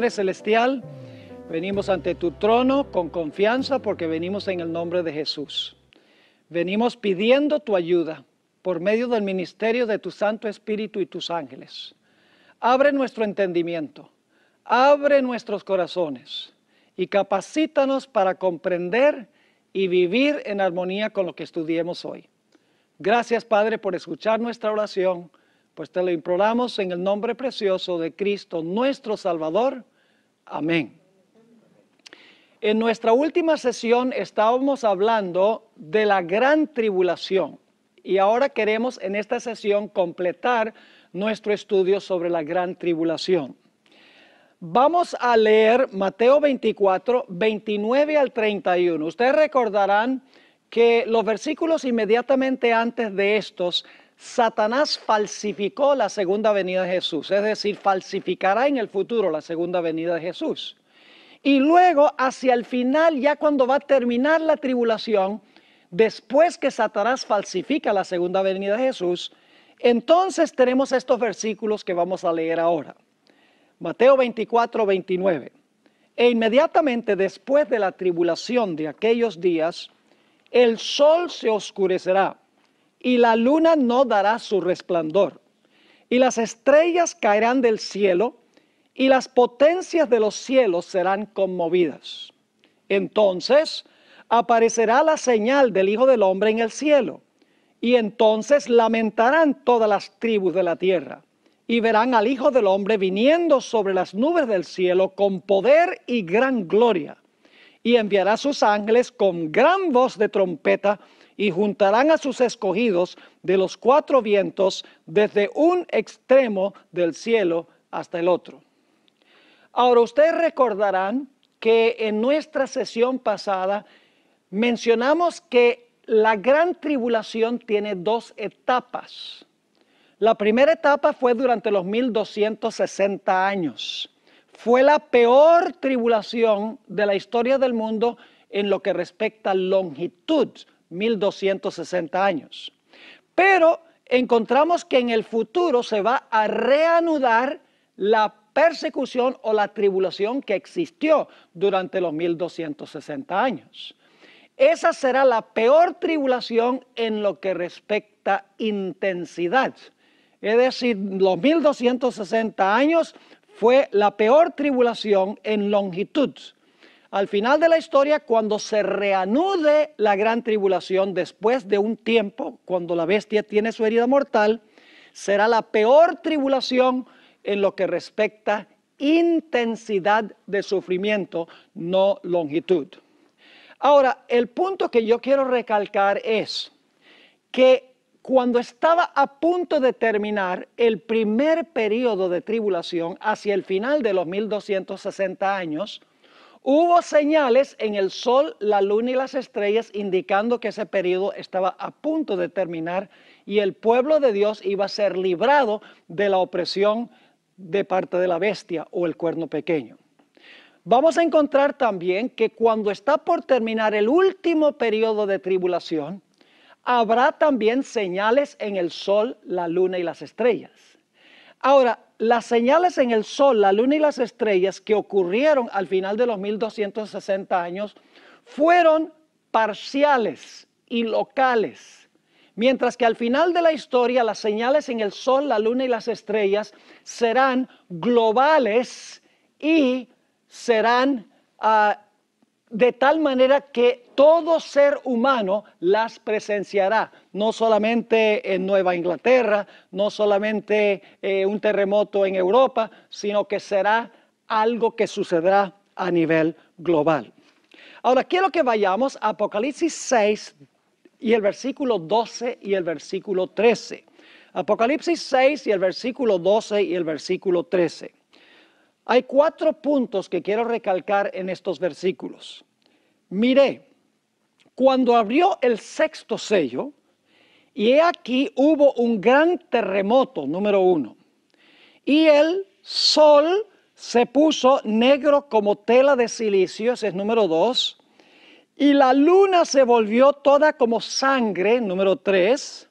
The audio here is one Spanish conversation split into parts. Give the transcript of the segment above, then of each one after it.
Padre Celestial, venimos ante tu trono con confianza porque venimos en el nombre de Jesús. Venimos pidiendo tu ayuda por medio del ministerio de tu Santo Espíritu y tus ángeles. Abre nuestro entendimiento, abre nuestros corazones y capacítanos para comprender y vivir en armonía con lo que estudiemos hoy. Gracias, Padre, por escuchar nuestra oración, pues te lo imploramos en el nombre precioso de Cristo, nuestro Salvador. Amén. En nuestra última sesión estábamos hablando de la gran tribulación y ahora queremos en esta sesión completar nuestro estudio sobre la gran tribulación. Vamos a leer Mateo 24, 29 al 31. Ustedes recordarán que los versículos inmediatamente antes de estos, Satanás falsificó la segunda venida de Jesús, es decir, falsificará en el futuro la segunda venida de Jesús. Y luego, hacia el final, ya cuando va a terminar la tribulación, después que Satanás falsifica la segunda venida de Jesús, entonces tenemos estos versículos que vamos a leer ahora. Mateo 24, 29. E inmediatamente después de la tribulación de aquellos días, el sol se oscurecerá y la luna no dará su resplandor, y las estrellas caerán del cielo, y las potencias de los cielos serán conmovidas. Entonces aparecerá la señal del Hijo del Hombre en el cielo, y entonces lamentarán todas las tribus de la tierra, y verán al Hijo del Hombre viniendo sobre las nubes del cielo con poder y gran gloria, y enviará a sus ángeles con gran voz de trompeta, y juntarán a sus escogidos de los cuatro vientos, desde un extremo del cielo hasta el otro. Ahora, ustedes recordarán que en nuestra sesión pasada mencionamos que la gran tribulación tiene dos etapas. La primera etapa fue durante los 1260 años. Fue la peor tribulación de la historia del mundo en lo que respecta a longitud, 1260 años. Pero encontramos que en el futuro se va a reanudar la persecución o la tribulación que existió durante los 1260 años. Esa será la peor tribulación en lo que respecta a intensidad. Es decir, los 1260 años fue la peor tribulación en longitud. Al final de la historia, cuando se reanude la gran tribulación después de un tiempo, cuando la bestia tiene su herida mortal, será la peor tribulación en lo que respecta a intensidad de sufrimiento, no longitud. Ahora, el punto que yo quiero recalcar es que cuando estaba a punto de terminar el primer periodo de tribulación, hacia el final de los 1260 años, hubo señales en el sol, la luna y las estrellas indicando que ese periodo estaba a punto de terminar y el pueblo de Dios iba a ser librado de la opresión de parte de la bestia o el cuerno pequeño. Vamos a encontrar también que cuando está por terminar el último periodo de tribulación, habrá también señales en el sol, la luna y las estrellas. Ahora, las señales en el sol, la luna y las estrellas que ocurrieron al final de los 1260 años fueron parciales y locales, mientras que al final de la historia las señales en el sol, la luna y las estrellas serán globales y serán de tal manera que todo ser humano las presenciará, no solamente en Nueva Inglaterra, no solamente un terremoto en Europa, sino que será algo que sucederá a nivel global. Ahora quiero que vayamos a Apocalipsis 6 y el versículo 12 y el versículo 13. Apocalipsis 6 y el versículo 12 y el versículo 13. Hay 4 puntos que quiero recalcar en estos versículos. Miré, cuando abrió el sexto sello, y he aquí hubo un gran terremoto, número 1. Y el sol se puso negro como tela de silicio, ese es número 2. Y la luna se volvió toda como sangre, número 3.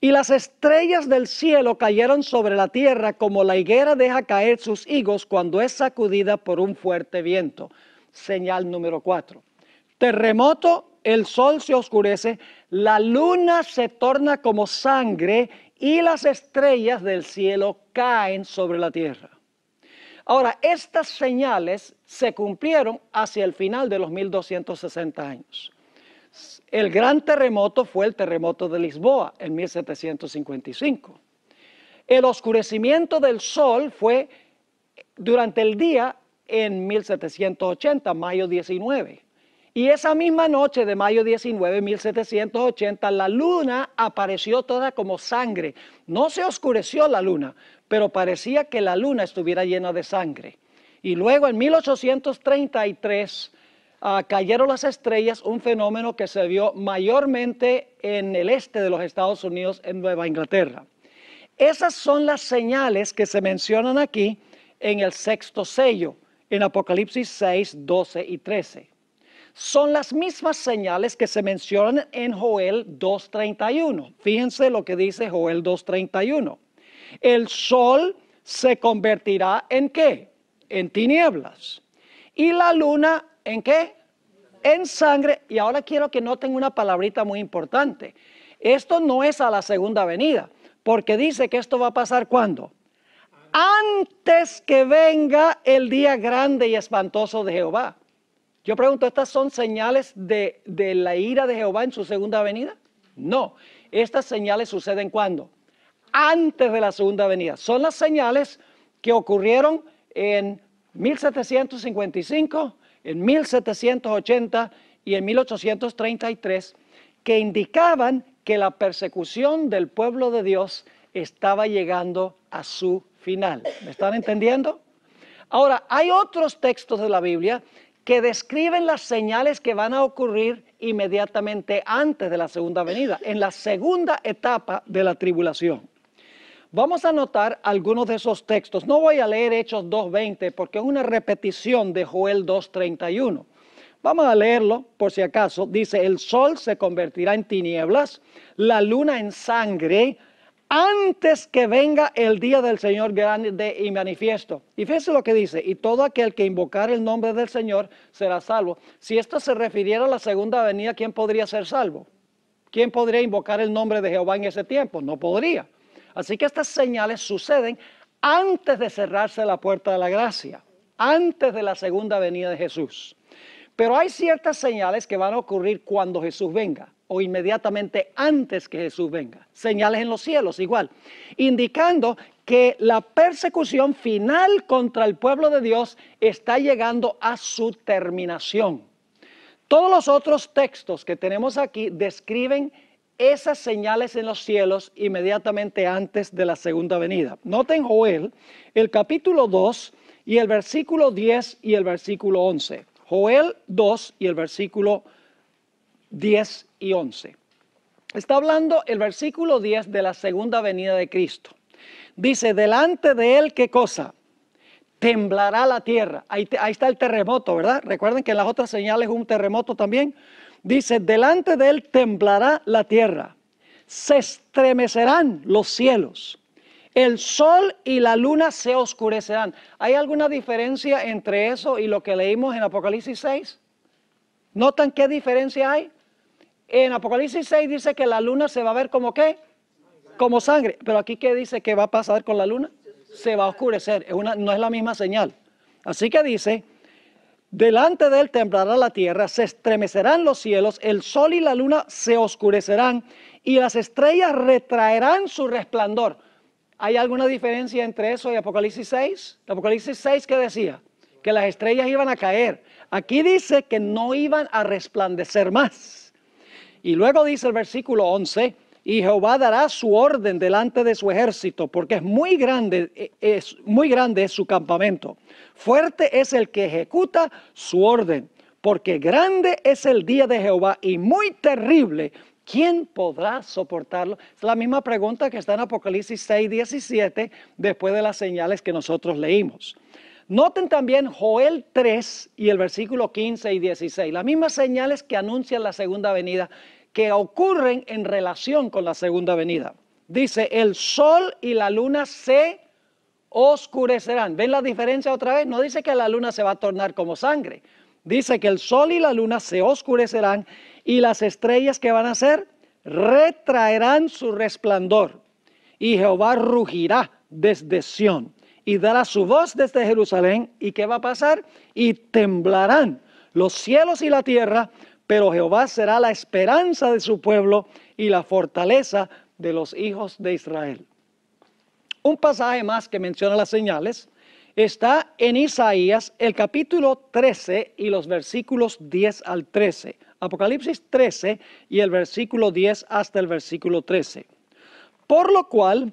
Y las estrellas del cielo cayeron sobre la tierra como la higuera deja caer sus higos cuando es sacudida por un fuerte viento. Señal número 4. Terremoto, el sol se oscurece, la luna se torna como sangre y las estrellas del cielo caen sobre la tierra. Ahora, estas señales se cumplieron hacia el final de los 1260 años. El gran terremoto fue el terremoto de Lisboa en 1755. El oscurecimiento del sol fue durante el día en 1780, mayo 19. Y esa misma noche de mayo 19, 1780, la luna apareció toda como sangre. No se oscureció la luna, pero parecía que la luna estuviera llena de sangre. Y luego en 1833 cayeron las estrellas, un fenómeno que se vio mayormente en el este de los Estados Unidos, en Nueva Inglaterra. Esas son las señales que se mencionan aquí en el sexto sello, en Apocalipsis 6, 12 y 13. Son las mismas señales que se mencionan en Joel 2:31. Fíjense lo que dice Joel 2:31. El sol se convertirá ¿en qué? En tinieblas. Y la luna ¿en qué? En sangre. Y ahora quiero que noten una palabrita muy importante. Esto no es a la segunda venida, porque dice que esto va a pasar ¿cuándo? Antes que venga el día grande y espantoso de Jehová. Yo pregunto, ¿estas son señales de la ira de Jehová en su segunda venida? No, estas señales suceden ¿cuándo? Antes de la segunda venida. Son las señales que ocurrieron en 1755, en 1780 y en 1833, que indicaban que la persecución del pueblo de Dios estaba llegando a su final. ¿Me están entendiendo? Ahora, hay otros textos de la Biblia que describen las señales que van a ocurrir inmediatamente antes de la segunda venida, en la segunda etapa de la tribulación. Vamos a notar algunos de esos textos. No voy a leer Hechos 2:20 porque es una repetición de Joel 2:31. Vamos a leerlo por si acaso. Dice, el sol se convertirá en tinieblas, la luna en sangre, antes que venga el día del Señor grande y manifiesto. Y fíjense lo que dice, y todo aquel que invocare el nombre del Señor será salvo. Si esto se refiriera a la segunda venida, ¿quién podría ser salvo? ¿Quién podría invocar el nombre de Jehová en ese tiempo? No podría. Así que estas señales suceden antes de cerrarse la puerta de la gracia, antes de la segunda venida de Jesús. Pero hay ciertas señales que van a ocurrir cuando Jesús venga o inmediatamente antes que Jesús venga. Señales en los cielos igual, indicando que la persecución final contra el pueblo de Dios está llegando a su terminación. Todos los otros textos que tenemos aquí describen esas señales en los cielos inmediatamente antes de la segunda venida. Noten Joel, el capítulo 2 y el versículo 10 y el versículo 11. Joel 2 y el versículo 10 y 11. Está hablando el versículo 10 de la segunda venida de Cristo. Dice, delante de él, ¿qué cosa? Temblará la tierra. Ahí está el terremoto, ¿verdad? Recuerden que en las otras señales un terremoto también. Dice, delante de él temblará la tierra, se estremecerán los cielos, el sol y la luna se oscurecerán. ¿Hay alguna diferencia entre eso y lo que leímos en Apocalipsis 6? ¿Notan qué diferencia hay? En Apocalipsis 6 dice que la luna se va a ver como ¿qué? Como sangre. Pero aquí ¿qué dice que va a pasar con la luna? Se va a oscurecer, no es la misma señal. Así que dice, delante de él temblará la tierra, se estremecerán los cielos, el sol y la luna se oscurecerán y las estrellas retraerán su resplandor. ¿Hay alguna diferencia entre eso y Apocalipsis 6? Apocalipsis 6, ¿qué decía? Que las estrellas iban a caer. Aquí dice que no iban a resplandecer más. Y luego dice el versículo 11, y Jehová dará su orden delante de su ejército, porque es muy grande su campamento. Fuerte es el que ejecuta su orden, porque grande es el día de Jehová y muy terrible. ¿Quién podrá soportarlo? Es la misma pregunta que está en Apocalipsis 6, 17, después de las señales que nosotros leímos. Noten también Joel 3 y el versículo 15 y 16, las mismas señales que anuncian la segunda venida, que ocurren en relación con la segunda venida. dice, el sol y la luna se oscurecerán. ¿Ven la diferencia otra vez? No dice que la luna se va a tornar como sangre. Dice que el sol y la luna se oscurecerán y las estrellas que van a hacer retraerán su resplandor. Y Jehová rugirá desde Sión y dará su voz desde Jerusalén. ¿Y qué va a pasar? Y temblarán los cielos y la tierra, pero Jehová será la esperanza de su pueblo y la fortaleza de los hijos de Israel. Un pasaje más que menciona las señales está en Isaías, el capítulo 13 y los versículos 10 al 13. Apocalipsis 13 y el versículo 10 hasta el versículo 13. Por lo cual,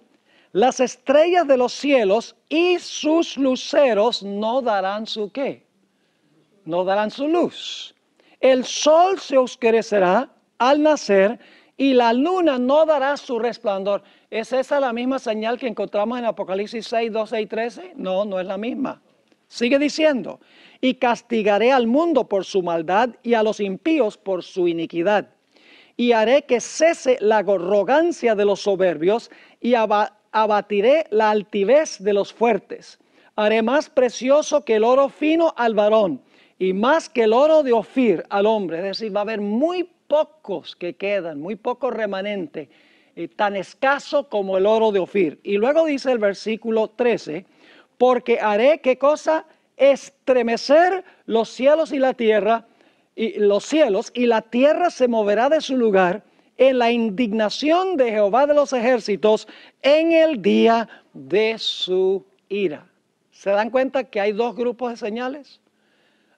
las estrellas de los cielos y sus luceros no darán su ¿qué? No darán su luz. El sol se oscurecerá al nacer y la luna no dará su resplandor. ¿Es esa la misma señal que encontramos en Apocalipsis 6, 12 y 13? No, no es la misma. Sigue diciendo, y castigaré al mundo por su maldad y a los impíos por su iniquidad. Y haré que cese la arrogancia de los soberbios y abatiré la altivez de los fuertes. Haré más precioso que el oro fino al varón y más que el oro de Ofir al hombre. Es decir, va a haber muy pocos que quedan, muy poco remanente, tan escaso como el oro de Ofir. Y luego dice el versículo 13, porque haré ¿qué cosa? Estremecer los cielos y la tierra, y los cielos y la tierra se moverá de su lugar en la indignación de Jehová de los ejércitos en el día de su ira. ¿Se dan cuenta que hay dos grupos de señales?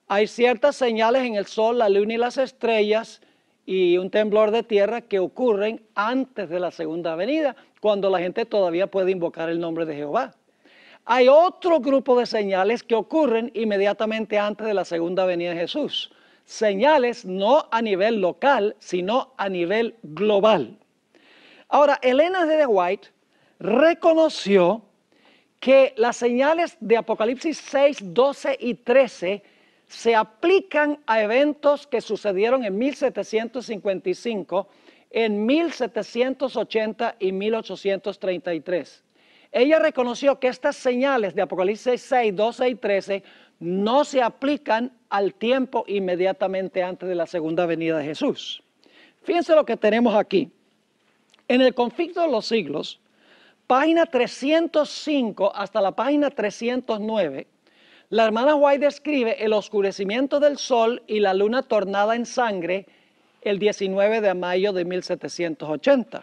Hay ciertas señales en el sol, la luna y las estrellas y un temblor de tierra que ocurren antes de la segunda venida, cuando la gente todavía puede invocar el nombre de Jehová. Hay otro grupo de señales que ocurren inmediatamente antes de la segunda venida de Jesús. Señales no a nivel local, sino a nivel global. Ahora, Elena G. White reconoció que las señales de Apocalipsis 6, 12 y 13 se aplican a eventos que sucedieron en 1755, en 1780 y 1833. Ella reconoció que estas señales de Apocalipsis 6, 12 y 13 no se aplican al tiempo inmediatamente antes de la segunda venida de Jesús. Fíjense lo que tenemos aquí. En el Conflicto de los Siglos, página 305 hasta la página 309, la hermana White describe el oscurecimiento del sol y la luna tornada en sangre el 19 de mayo de 1780.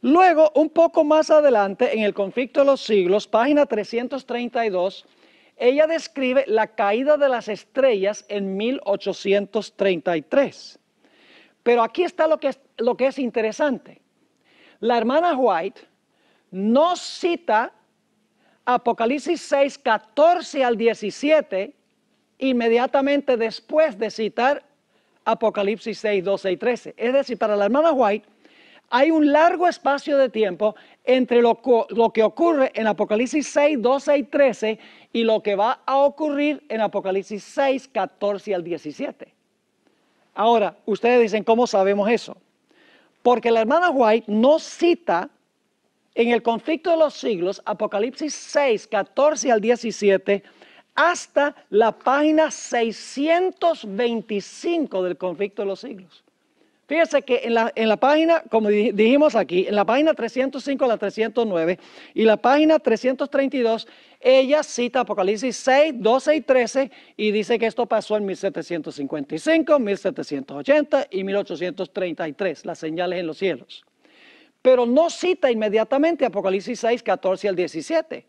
Luego, un poco más adelante, en el Conflicto de los Siglos, página 332, ella describe la caída de las estrellas en 1833. Pero aquí está lo que es interesante. La hermana White no cita Apocalipsis 6, 14 al 17, inmediatamente después de citar Apocalipsis 6, 12 y 13. Es decir, para la hermana White, hay un largo espacio de tiempo entre lo que ocurre en Apocalipsis 6, 12 y 13 y lo que va a ocurrir en Apocalipsis 6, 14 al 17. Ahora, ustedes dicen, ¿cómo sabemos eso? Porque la hermana White no cita en el Conflicto de los Siglos, Apocalipsis 6, 14 al 17, hasta la página 625 del Conflicto de los Siglos. Fíjense que en la página, como dijimos aquí, en la página 305 a la 309 y la página 332, ella cita Apocalipsis 6, 12 y 13 y dice que esto pasó en 1755, 1780 y 1833, las señales en los cielos. Pero no cita inmediatamente Apocalipsis 6, 14 al 17.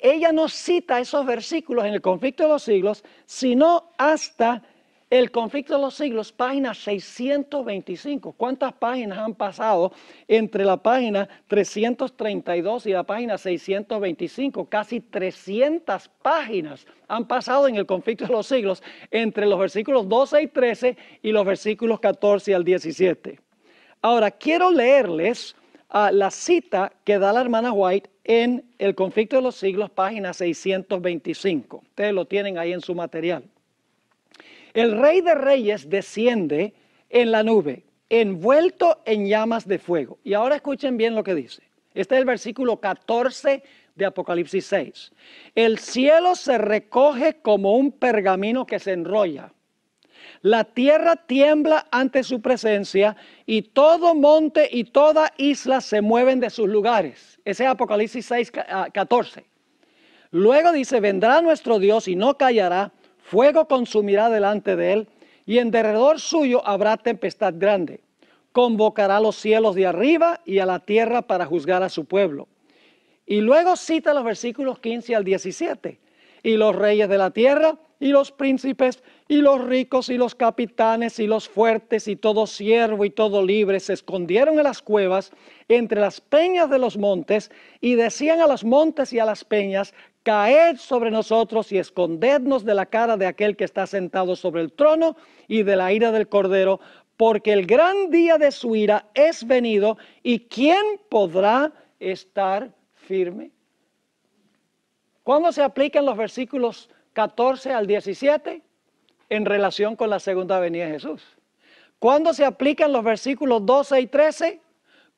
Ella no cita esos versículos en el Conflicto de los Siglos, sino hasta el Conflicto de los Siglos, página 625. ¿Cuántas páginas han pasado entre la página 332 y la página 625? Casi 300 páginas han pasado en el Conflicto de los Siglos entre los versículos 12 y 13 y los versículos 14 al 17. Ahora, quiero leerles la cita que da la hermana White en el Conflicto de los Siglos, página 625. Ustedes lo tienen ahí en su material. El Rey de Reyes desciende en la nube envuelto en llamas de fuego. Y ahora escuchen bien lo que dice. Este es el versículo 14 de Apocalipsis 6. El cielo se recoge como un pergamino que se enrolla. La tierra tiembla ante su presencia y todo monte y toda isla se mueven de sus lugares. Ese es Apocalipsis 6, 14. Luego dice, vendrá nuestro Dios y no callará, fuego consumirá delante de él y en derredor suyo habrá tempestad grande. Convocará a los cielos de arriba y a la tierra para juzgar a su pueblo. Y luego cita los versículos 15 al 17. Y los reyes de la tierra y los príncipes y los ricos y los capitanes y los fuertes y todo siervo y todo libre se escondieron en las cuevas entre las peñas de los montes y decían a los montes y a las peñas, caed sobre nosotros y escondednos de la cara de aquel que está sentado sobre el trono y de la ira del Cordero, porque el gran día de su ira es venido y ¿quién podrá estar firme? ¿Cuándo se aplican los versículos 14 al 17? En relación con la segunda venida de Jesús. ¿Cuándo se aplican los versículos 12 y 13?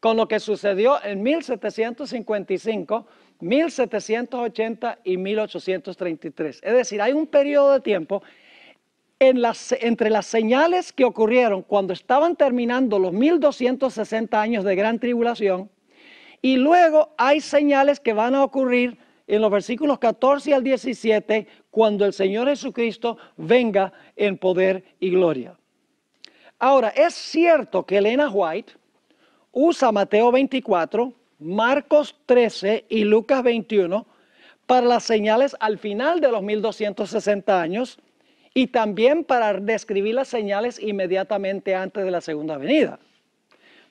Con lo que sucedió en 1755, 1780 y 1833. Es decir, hay un periodo de tiempo entre las señales que ocurrieron cuando estaban terminando los 1260 años de gran tribulación y luego hay señales que van a ocurrir en los versículos 14 al 17, cuando el Señor Jesucristo venga en poder y gloria. Ahora, es cierto que Elena White usa Mateo 24, Marcos 13 y Lucas 21 para las señales al final de los 1260 años y también para describir las señales inmediatamente antes de la segunda venida.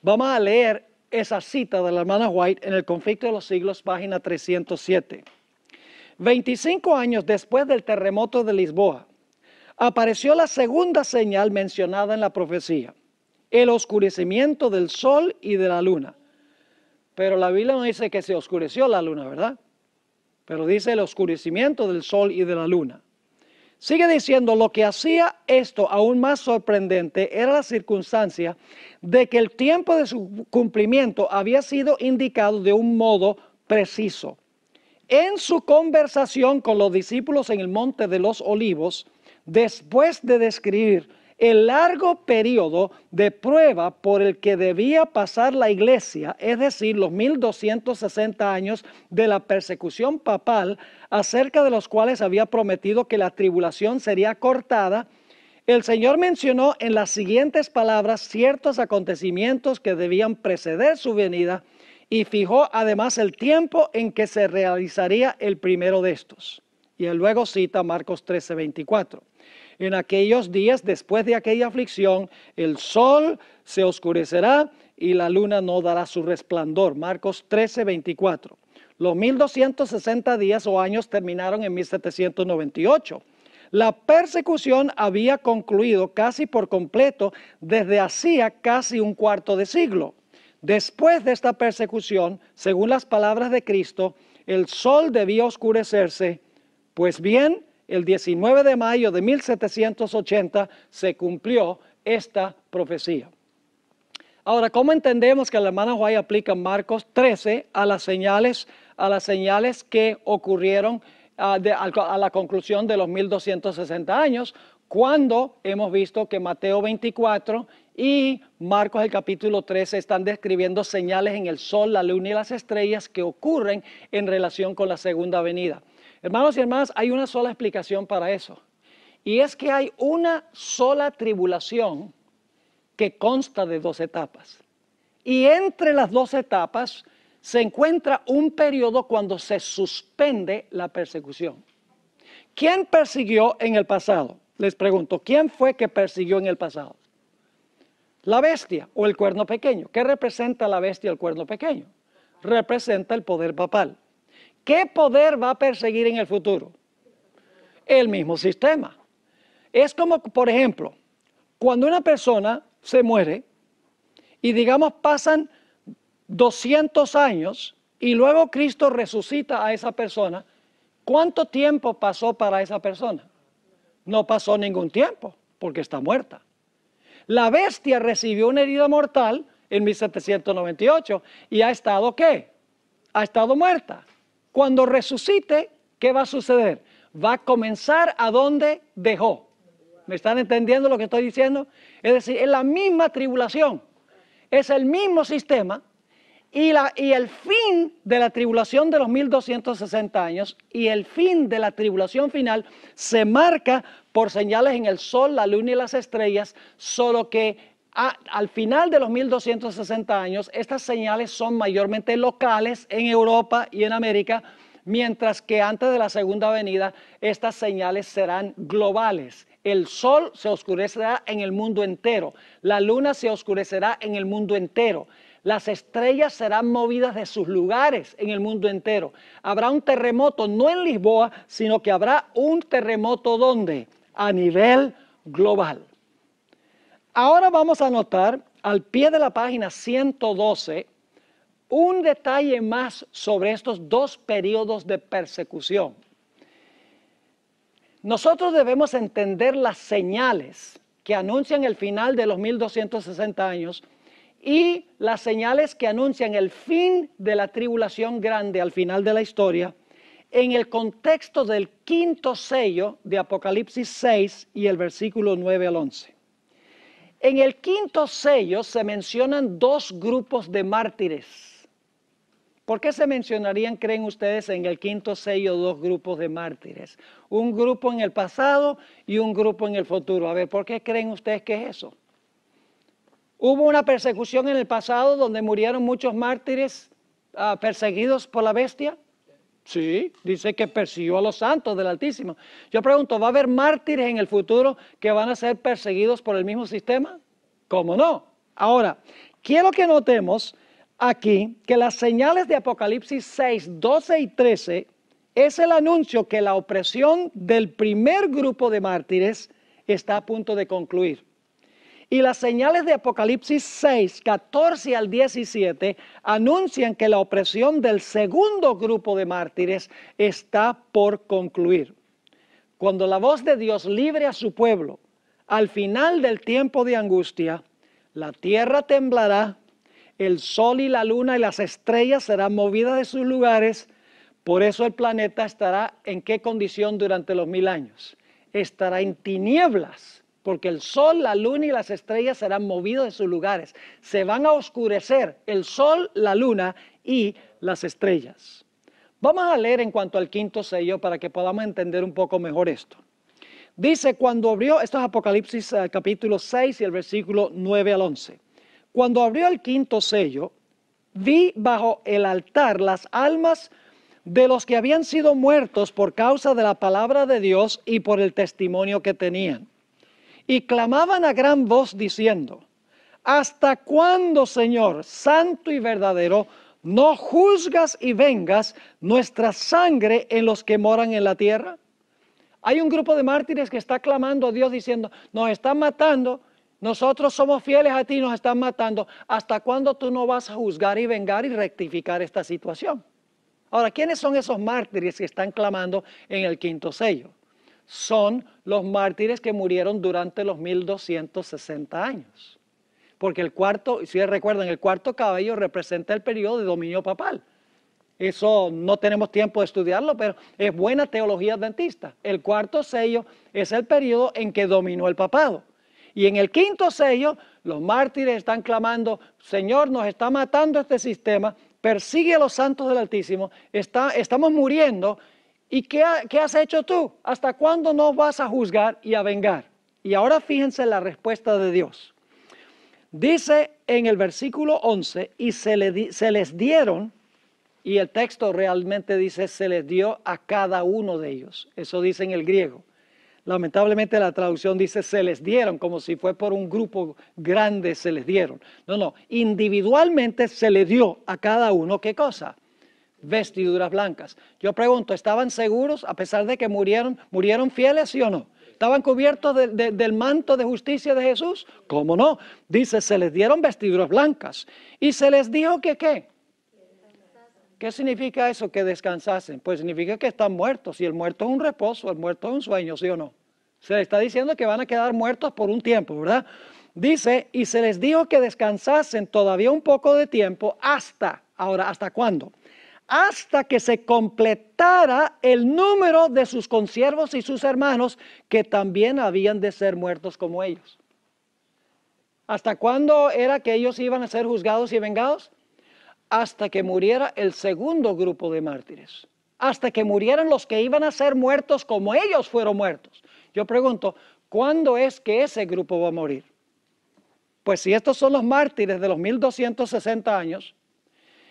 Vamos a leer esa cita de la hermana White en El conflicto de los siglos, página 307. 25 años después del terremoto de Lisboa, apareció la segunda señal mencionada en la profecía, el oscurecimiento del sol y de la luna. Pero la Biblia no dice que se oscureció la luna, ¿verdad? Pero dice el oscurecimiento del sol y de la luna. Sigue diciendo, lo que hacía esto aún más sorprendente era la circunstancia de que el tiempo de su cumplimiento había sido indicado de un modo preciso. En su conversación con los discípulos en el Monte de los Olivos, después de describir el largo periodo de prueba por el que debía pasar la iglesia, es decir, los 1260 años de la persecución papal, acerca de los cuales había prometido que la tribulación sería cortada, el Señor mencionó en las siguientes palabras ciertos acontecimientos que debían preceder su venida y fijó además el tiempo en que se realizaría el primero de estos. Y él luego cita Marcos 13:24. En aquellos días, después de aquella aflicción, el sol se oscurecerá y la luna no dará su resplandor. Marcos 13:24. Los 1260 días o años terminaron en 1798. La persecución había concluido casi por completo desde hacía casi un cuarto de siglo. Después de esta persecución, según las palabras de Cristo, el sol debía oscurecerse. Pues bien, el 19 de mayo de 1780 se cumplió esta profecía. Ahora, ¿cómo entendemos que la hermana White aplica Marcos 13 a las señales que ocurrieron a la conclusión de los 1260 años, cuando hemos visto que Mateo 24 y Marcos el capítulo 13 están describiendo señales en el sol, la luna y las estrellas que ocurren en relación con la segunda venida? Hermanos y hermanas, hay una sola explicación para eso. Y es que hay una sola tribulación que consta de 2 etapas. Y entre las 2 etapas se encuentra un periodo cuando se suspende la persecución. ¿Quién persiguió en el pasado? Les pregunto, ¿quién fue que persiguió en el pasado? La bestia o el cuerno pequeño. ¿Qué representa la bestia o el cuerno pequeño? Representa el poder papal. ¿Qué poder va a perseguir en el futuro? El mismo sistema. Es como, por ejemplo, cuando una persona se muere y digamos pasan 200 años y luego Cristo resucita a esa persona, ¿cuánto tiempo pasó para esa persona? No pasó ningún tiempo porque está muerta. La bestia recibió una herida mortal en 1798 y ha estado ¿qué? Ha estado muerta. Cuando resucite, ¿qué va a suceder? Va a comenzar a donde dejó. ¿Me están entendiendo lo que estoy diciendo? Es decir, es la misma tribulación, es el mismo sistema y el fin de la tribulación de los 1260 años y el fin de la tribulación final se marca por señales en el sol, la luna y las estrellas, solo que al final de los 1260 años estas señales son mayormente locales en Europa y en América, mientras que antes de la segunda venida estas señales serán globales. El sol se oscurecerá en el mundo entero, la luna se oscurecerá en el mundo entero, las estrellas serán movidas de sus lugares en el mundo entero. Habrá un terremoto, no en Lisboa, sino que habrá un terremoto ¿dónde? A nivel global. Ahora vamos a notar al pie de la página 112 un detalle más sobre estos dos periodos de persecución. Nosotros debemos entender las señales que anuncian el final de los 1260 años y las señales que anuncian el fin de la tribulación grande al final de la historia en el contexto del quinto sello de Apocalipsis 6 y el versículo 9 al 11. En el quinto sello se mencionan dos grupos de mártires. ¿Por qué se mencionarían, creen ustedes, en el quinto sello dos grupos de mártires? Un grupo en el pasado y un grupo en el futuro. A ver, ¿por qué creen ustedes que es eso? ¿Hubo una persecución en el pasado donde murieron muchos mártires perseguidos por la bestia? Sí, dice que persiguió a los santos del Altísimo. Yo pregunto, ¿va a haber mártires en el futuro que van a ser perseguidos por el mismo sistema? ¿Cómo no? Ahora, quiero que notemos aquí que las señales de Apocalipsis 6, 12 y 13 es el anuncio que la opresión del primer grupo de mártires está a punto de concluir. Y las señales de Apocalipsis 6, 14 al 17 anuncian que la opresión del segundo grupo de mártires está por concluir. Cuando la voz de Dios libre a su pueblo, al final del tiempo de angustia, la tierra temblará, el sol y la luna y las estrellas serán movidas de sus lugares. Por eso el planeta estará ¿en qué condición durante los 1000 años? Estará en tinieblas, porque el sol, la luna y las estrellas serán movidos de sus lugares. Se van a oscurecer el sol, la luna y las estrellas. Vamos a leer en cuanto al quinto sello para que podamos entender un poco mejor esto. Dice, cuando abrió, esto es Apocalipsis capítulo 6 y el versículo 9 al 11. Cuando abrió el quinto sello, vi bajo el altar las almas de los que habían sido muertos por causa de la palabra de Dios y por el testimonio que tenían. Y clamaban a gran voz diciendo, ¿hasta cuándo, Señor, santo y verdadero, no juzgas y vengas nuestra sangre en los que moran en la tierra? Hay un grupo de mártires que está clamando a Dios diciendo, nos están matando, nosotros somos fieles a ti, nos están matando. ¿Hasta cuándo tú no vas a juzgar y vengar y rectificar esta situación? Ahora, ¿quiénes son esos mártires que están clamando en el quinto sello? Son los mártires que murieron durante los 1260 años. Porque el cuarto, si recuerdan, el cuarto caballo representa el periodo de dominio papal. Eso no tenemos tiempo de estudiarlo, pero es buena teología adventista. El cuarto sello es el periodo en que dominó el papado. Y en el quinto sello, los mártires están clamando, Señor, nos está matando este sistema, persigue a los santos del Altísimo, estamos muriendo. ¿Y qué has hecho tú? ¿Hasta cuándo nos vas a juzgar y a vengar? Y ahora fíjense la respuesta de Dios. Dice en el versículo 11, y se les dieron, y el texto realmente dice, se les dio a cada uno de ellos. Eso dice en el griego. Lamentablemente la traducción dice se les dieron, como si fue por un grupo grande se les dieron. No, individualmente se le dio a cada uno, ¿qué cosa? Vestiduras blancas. Yo pregunto, ¿estaban seguros a pesar de que murieron fieles, sí o no? ¿Estaban cubiertos del manto de justicia de Jesús? ¿Cómo no? Dice, se les dieron vestiduras blancas. Y se les dijo que ¿qué? ¿Qué significa eso, que descansasen? Pues significa que están muertos. Y el muerto es un reposo, el muerto es un sueño, ¿sí o no? Se le está diciendo que van a quedar muertos por un tiempo, ¿verdad? Dice, y se les dijo que descansasen todavía un poco de tiempo ahora, ¿hasta cuándo? Hasta que se completara el número de sus consiervos y sus hermanos que también habían de ser muertos como ellos. ¿Hasta cuándo era que ellos iban a ser juzgados y vengados? Hasta que muriera el segundo grupo de mártires. Hasta que murieran los que iban a ser muertos como ellos fueron muertos. Yo pregunto, ¿cuándo es que ese grupo va a morir? Pues si estos son los mártires de los 1260 años,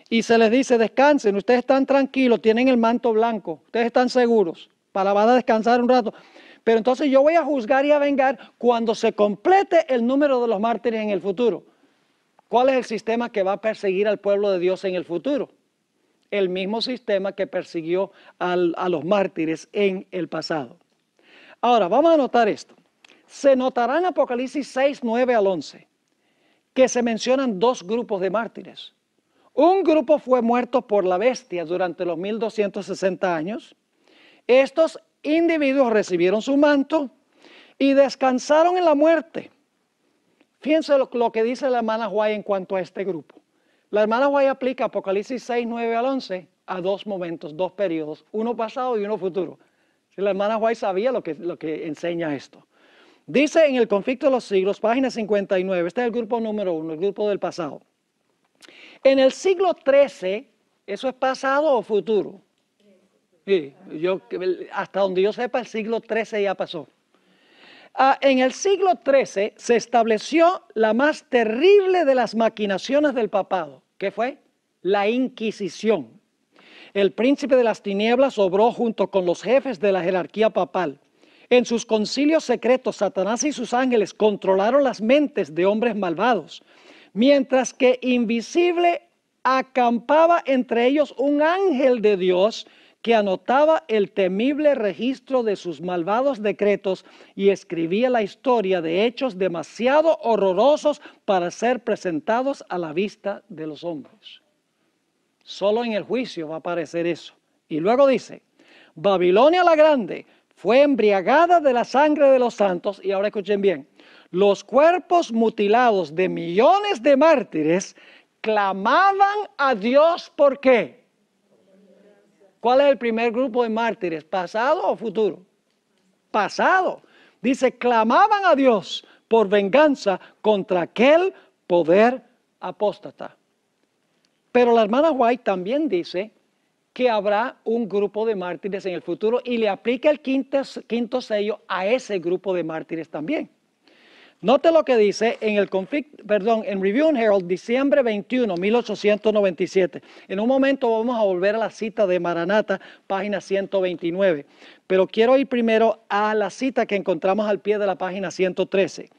y se les dice, descansen, ustedes están tranquilos, tienen el manto blanco, ustedes están seguros, van a descansar un rato. Pero entonces yo voy a juzgar y a vengar cuando se complete el número de los mártires en el futuro. ¿Cuál es el sistema que va a perseguir al pueblo de Dios en el futuro? El mismo sistema que persiguió a los mártires en el pasado. Ahora, vamos a notar esto. Se notará en Apocalipsis 6, 9 al 11, que se mencionan dos grupos de mártires. Un grupo fue muerto por la bestia durante los 1260 años. Estos individuos recibieron su manto y descansaron en la muerte. Fíjense lo que dice la hermana White en cuanto a este grupo. La hermana White aplica Apocalipsis 6, 9 al 11 a dos momentos, dos periodos, uno pasado y uno futuro. Si la hermana White sabía lo que enseña esto. Dice en el Conflicto de los Siglos, página 59, este es el grupo número 1, el grupo del pasado. En el siglo XIII, ¿eso es pasado o futuro? Sí, hasta donde yo sepa, el siglo XIII ya pasó. En el siglo XIII se estableció la más terrible de las maquinaciones del papado. ¿Qué fue? La Inquisición. El príncipe de las tinieblas obró junto con los jefes de la jerarquía papal. En sus concilios secretos, Satanás y sus ángeles controlaron las mentes de hombres malvados, mientras que invisible acampaba entre ellos un ángel de Dios que anotaba el temible registro de sus malvados decretos y escribía la historia de hechos demasiado horrorosos para ser presentados a la vista de los hombres. Solo en el juicio va a aparecer eso. Y luego dice, Babilonia la Grande fue embriagada de la sangre de los santos, y ahora escuchen bien, los cuerpos mutilados de millones de mártires clamaban a Dios, ¿por qué? ¿Cuál es el primer grupo de mártires? ¿Pasado o futuro? Pasado. Dice, clamaban a Dios por venganza contra aquel poder apóstata. Pero la hermana White también dice que habrá un grupo de mártires en el futuro y le aplica el quinto sello a ese grupo de mártires también. Note lo que dice en en Review and Herald, diciembre 21, 1897. En un momento vamos a volver a la cita de Maranatha, página 129. Pero quiero ir primero a la cita que encontramos al pie de la página 113.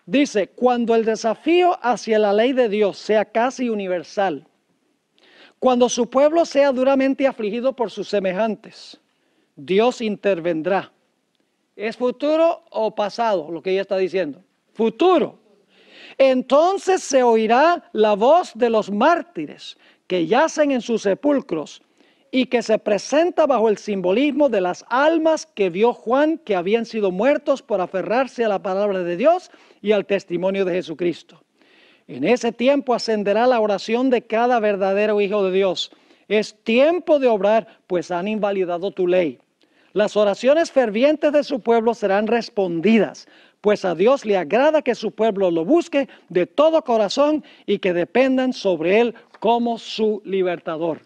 Dice, cuando el desafío hacia la ley de Dios sea casi universal, cuando su pueblo sea duramente afligido por sus semejantes, Dios intervendrá. ¿Es futuro o pasado lo que ella está diciendo? Futuro. Entonces se oirá la voz de los mártires que yacen en sus sepulcros y que se presenta bajo el simbolismo de las almas que vio Juan que habían sido muertos por aferrarse a la palabra de Dios y al testimonio de Jesucristo. En ese tiempo ascenderá la oración de cada verdadero hijo de Dios. Es tiempo de obrar, pues han invalidado tu ley. Las oraciones fervientes de su pueblo serán respondidas, pues a Dios le agrada que su pueblo lo busque de todo corazón y que dependan sobre él como su libertador.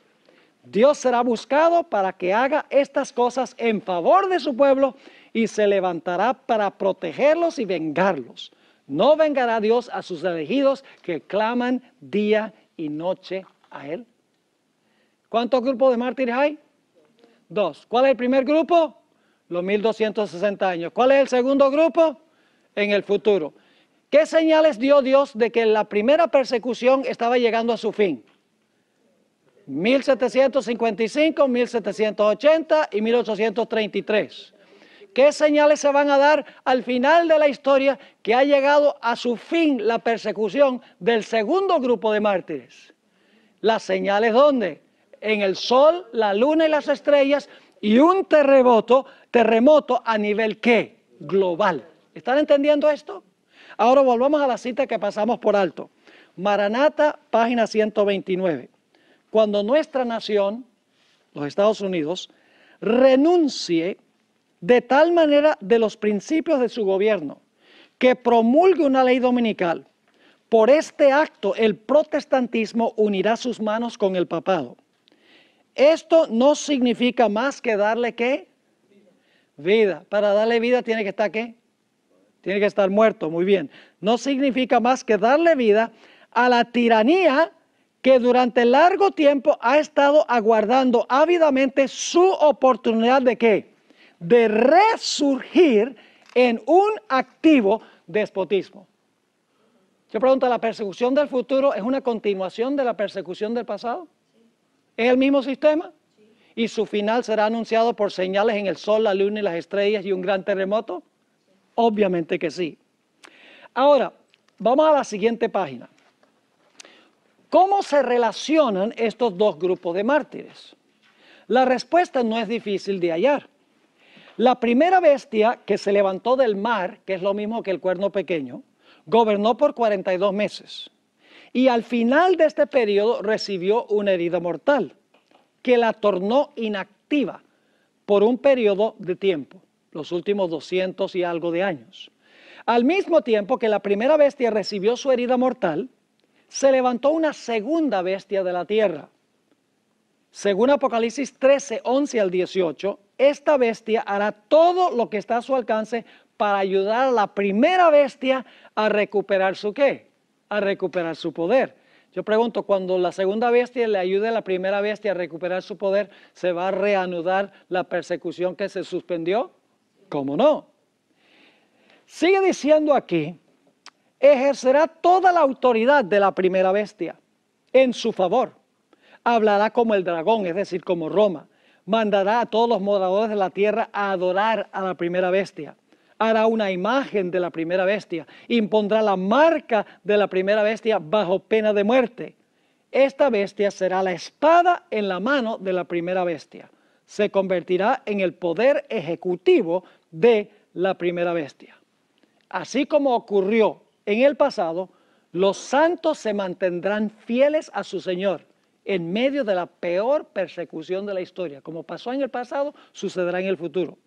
Dios será buscado para que haga estas cosas en favor de su pueblo y se levantará para protegerlos y vengarlos. No vengará Dios a sus elegidos que claman día y noche a él. ¿Cuántos grupos de mártires hay? Dos. ¿Cuál es el primer grupo? Los 1260 años. ¿Cuál es el segundo grupo? En el futuro. ¿Qué señales dio Dios de que la primera persecución estaba llegando a su fin? 1755, 1780 y 1833. ¿Qué señales se van a dar al final de la historia que ha llegado a su fin la persecución del segundo grupo de mártires? Las señales, ¿dónde? En el sol, la luna y las estrellas y un terremoto a nivel ¿qué? Global. ¿Están entendiendo esto? Ahora volvamos a la cita que pasamos por alto. Maranata, página 129. Cuando nuestra nación, los Estados Unidos, renuncie de tal manera de los principios de su gobierno que promulgue una ley dominical. Por este acto el protestantismo unirá sus manos con el papado. Esto no significa más que darle ¿qué? Vida. Para darle vida tiene que estar ¿qué? Tiene que estar muerto, muy bien. No significa más que darle vida a la tiranía que durante largo tiempo ha estado aguardando ávidamente su oportunidad de ¿qué? De resurgir en un activo despotismo. Yo pregunto, ¿la persecución del futuro es una continuación de la persecución del pasado? ¿Es el mismo sistema? ¿Y su final será anunciado por señales en el sol, la luna y las estrellas y un gran terremoto? Obviamente que sí. Ahora, vamos a la siguiente página. ¿Cómo se relacionan estos dos grupos de mártires? La respuesta no es difícil de hallar. La primera bestia que se levantó del mar, que es lo mismo que el cuerno pequeño, gobernó por 42 meses. Y al final de este periodo recibió una herida mortal, que la tornó inactiva por un periodo de tiempo, los últimos 200 y algo de años. Al mismo tiempo que la primera bestia recibió su herida mortal, se levantó una segunda bestia de la tierra. Según Apocalipsis 13, 11 al 18, esta bestia hará todo lo que está a su alcance para ayudar a la primera bestia a recuperar su ¿qué? A recuperar su poder. Yo pregunto, cuando la segunda bestia le ayude a la primera bestia a recuperar su poder, ¿se va a reanudar la persecución que se suspendió? ¿Cómo no? Sigue diciendo aquí, ejercerá toda la autoridad de la primera bestia en su favor. Hablará como el dragón, es decir, como Roma. Mandará a todos los moradores de la tierra a adorar a la primera bestia. Hará una imagen de la primera bestia. Impondrá la marca de la primera bestia bajo pena de muerte. Esta bestia será la espada en la mano de la primera bestia. Se convertirá en el poder ejecutivo de la primera bestia. Así como ocurrió en el pasado, los santos se mantendrán fieles a su Señor en medio de la peor persecución de la historia. Como pasó en el pasado, sucederá en el futuro.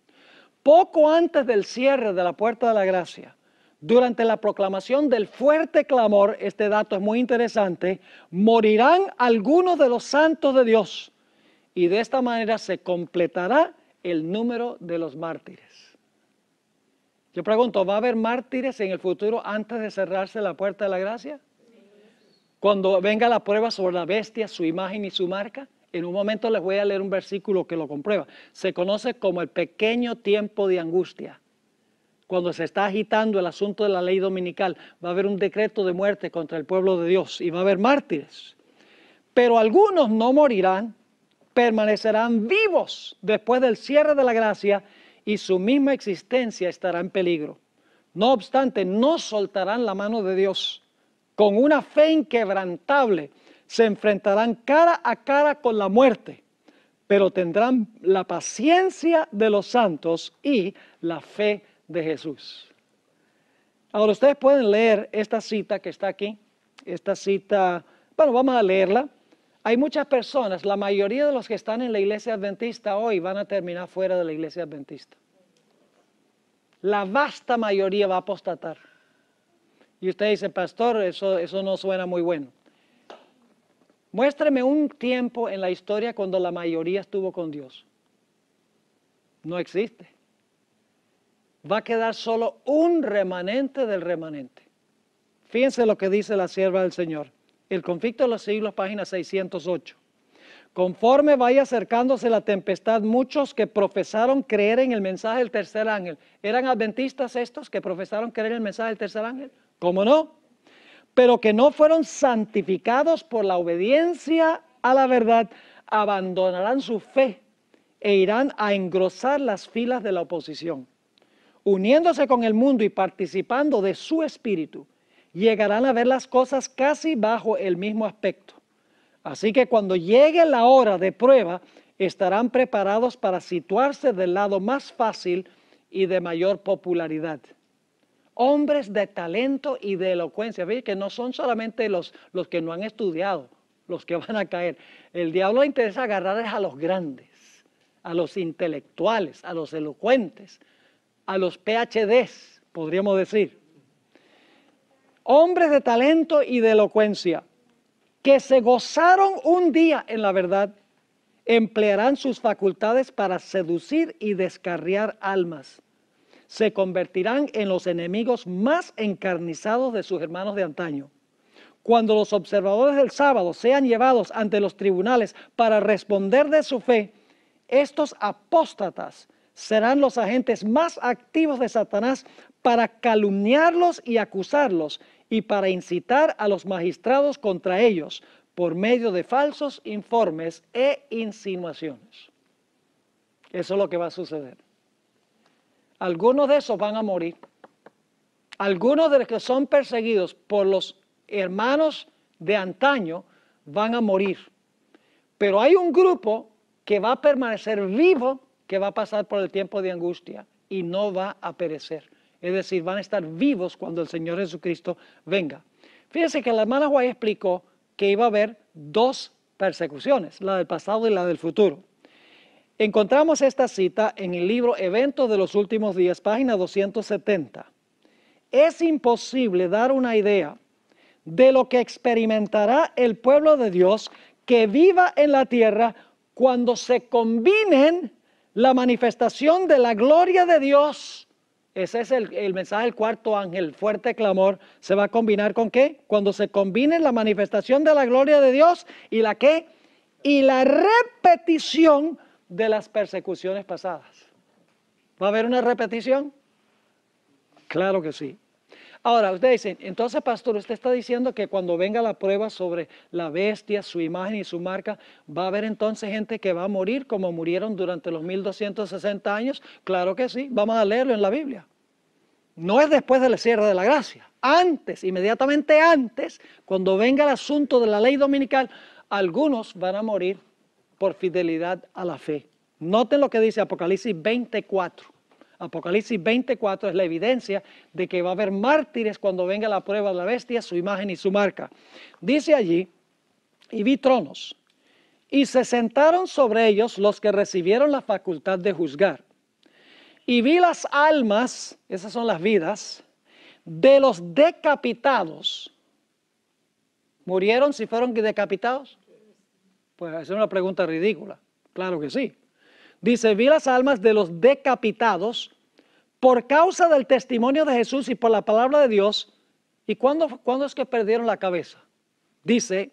Poco antes del cierre de la puerta de la gracia, durante la proclamación del fuerte clamor, este dato es muy interesante, morirán algunos de los santos de Dios y de esta manera se completará el número de los mártires. Yo pregunto, ¿va a haber mártires en el futuro antes de cerrarse la puerta de la gracia? Cuando venga la prueba sobre la bestia, su imagen y su marca, en un momento les voy a leer un versículo que lo comprueba. Se conoce como el pequeño tiempo de angustia. Cuando se está agitando el asunto de la ley dominical, va a haber un decreto de muerte contra el pueblo de Dios y va a haber mártires. Pero algunos no morirán, permanecerán vivos después del cierre de la gracia y su misma existencia estará en peligro. No obstante, no soltarán la mano de Dios. Con una fe inquebrantable se enfrentarán cara a cara con la muerte, pero tendrán la paciencia de los santos y la fe de Jesús. Ahora ustedes pueden leer esta cita que está aquí, esta cita, bueno, vamos a leerla. Hay muchas personas, la mayoría de los que están en la iglesia adventista hoy van a terminar fuera de la iglesia adventista. La vasta mayoría va a apostatar. Y usted dice, pastor, eso no suena muy bueno. Muéstreme un tiempo en la historia cuando la mayoría estuvo con Dios. No existe. Va a quedar solo un remanente del remanente. Fíjense lo que dice la sierva del Señor. El conflicto de los siglos, página 608. Conforme vaya acercándose la tempestad, muchos que profesaron creer en el mensaje del tercer ángel. ¿Eran adventistas estos que profesaron creer en el mensaje del tercer ángel? ¿Cómo no? Pero que no fueron santificados por la obediencia a la verdad, abandonarán su fe e irán a engrosar las filas de la oposición. Uniéndose con el mundo y participando de su espíritu, llegarán a ver las cosas casi bajo el mismo aspecto. Así que cuando llegue la hora de prueba, estarán preparados para situarse del lado más fácil y de mayor popularidad. Hombres de talento y de elocuencia. Fíjense que no son solamente los que no han estudiado, los que van a caer. El diablo le interesa agarrar a los grandes, a los intelectuales, a los elocuentes, a los PhDs, podríamos decir. Hombres de talento y de elocuencia, que se gozaron un día en la verdad, emplearán sus facultades para seducir y descarriar almas. Se convertirán en los enemigos más encarnizados de sus hermanos de antaño. Cuando los observadores del sábado sean llevados ante los tribunales para responder de su fe, estos apóstatas serán los agentes más activos de Satanás para calumniarlos y acusarlos y para incitar a los magistrados contra ellos por medio de falsos informes e insinuaciones. Eso es lo que va a suceder. Algunos de esos van a morir. Algunos de los que son perseguidos por los hermanos de antaño van a morir. Pero hay un grupo que va a permanecer vivo, que va a pasar por el tiempo de angustia y no va a perecer. Es decir, van a estar vivos cuando el Señor Jesucristo venga. Fíjense que la hermana White explicó que iba a haber dos persecuciones, la del pasado y la del futuro. Encontramos esta cita en el libro Eventos de los Últimos Días, página 270. Es imposible dar una idea de lo que experimentará el pueblo de Dios que viva en la tierra cuando se combinen la manifestación de la gloria de Dios. Ese es el mensaje del cuarto ángel, fuerte clamor. ¿Se va a combinar con qué? Cuando se combine la manifestación de la gloria de Dios y la qué? Y la repetición de las persecuciones pasadas. ¿Va a haber una repetición? Claro que sí. Ahora, ustedes dicen, entonces pastor, usted está diciendo que cuando venga la prueba sobre la bestia, su imagen y su marca, ¿va a haber entonces gente que va a morir como murieron durante los 1260 años? Claro que sí, vamos a leerlo en la Biblia. No es después del cierre de la gracia. Antes, inmediatamente antes, cuando venga el asunto de la ley dominical, algunos van a morir por fidelidad a la fe. Noten lo que dice Apocalipsis 24. Apocalipsis 24 es la evidencia de que va a haber mártires cuando venga la prueba de la bestia, su imagen y su marca. Dice allí, y vi tronos, y se sentaron sobre ellos los que recibieron la facultad de juzgar. Y vi las almas, esas son las vidas, de los decapitados. ¿Murieron si fueron decapitados? Pues esa es una pregunta ridícula. Claro que sí. Dice, vi las almas de los decapitados por causa del testimonio de Jesús y por la palabra de Dios. ¿Y cuándo es que perdieron la cabeza? Dice,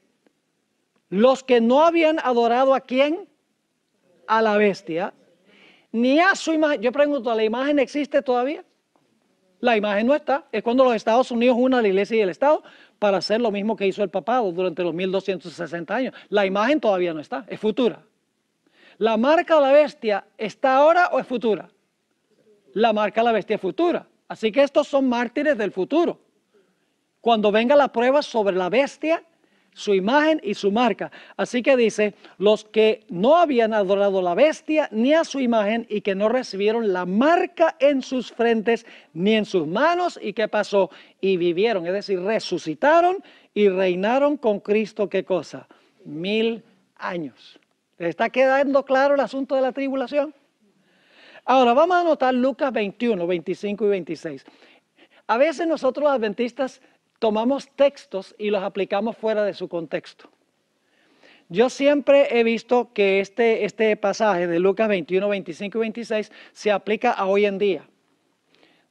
los que no habían adorado ¿a quién? A la bestia, ni a su imagen. Yo pregunto, ¿la imagen existe todavía? La imagen no está. Es cuando los Estados Unidos unen a la iglesia y el Estado para hacer lo mismo que hizo el papado durante los 1260 años. La imagen todavía no está, es futura. ¿La marca de la bestia está ahora o es futura? La marca de la bestia es futura. Así que estos son mártires del futuro. Cuando venga la prueba sobre la bestia, su imagen y su marca. Así que dice, los que no habían adorado a la bestia ni a su imagen y que no recibieron la marca en sus frentes ni en sus manos. ¿Y qué pasó? Y vivieron, es decir, resucitaron y reinaron con Cristo. ¿Qué cosa? 1000 años. ¿Les está quedando claro el asunto de la tribulación? Ahora vamos a anotar Lucas 21, 25 y 26. A veces nosotros los adventistas tomamos textos y los aplicamos fuera de su contexto. Yo siempre he visto que este pasaje de Lucas 21, 25 y 26 se aplica a hoy en día.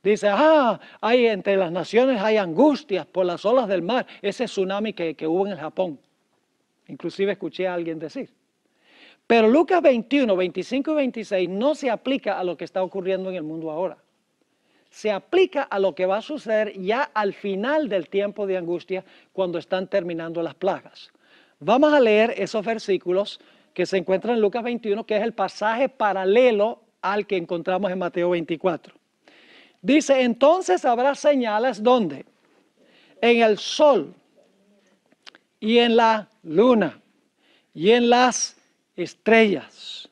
Dice, hay entre las naciones hay angustias por las olas del mar. Ese tsunami que hubo en el Japón. Inclusive escuché a alguien decir. Pero Lucas 21, 25 y 26 no se aplica a lo que está ocurriendo en el mundo ahora. Se aplica a lo que va a suceder ya al final del tiempo de angustia cuando están terminando las plagas. Vamos a leer esos versículos que se encuentran en Lucas 21, que es el pasaje paralelo al que encontramos en Mateo 24. Dice, entonces habrá señales, ¿dónde? En el sol y en la luna y en las estrellas.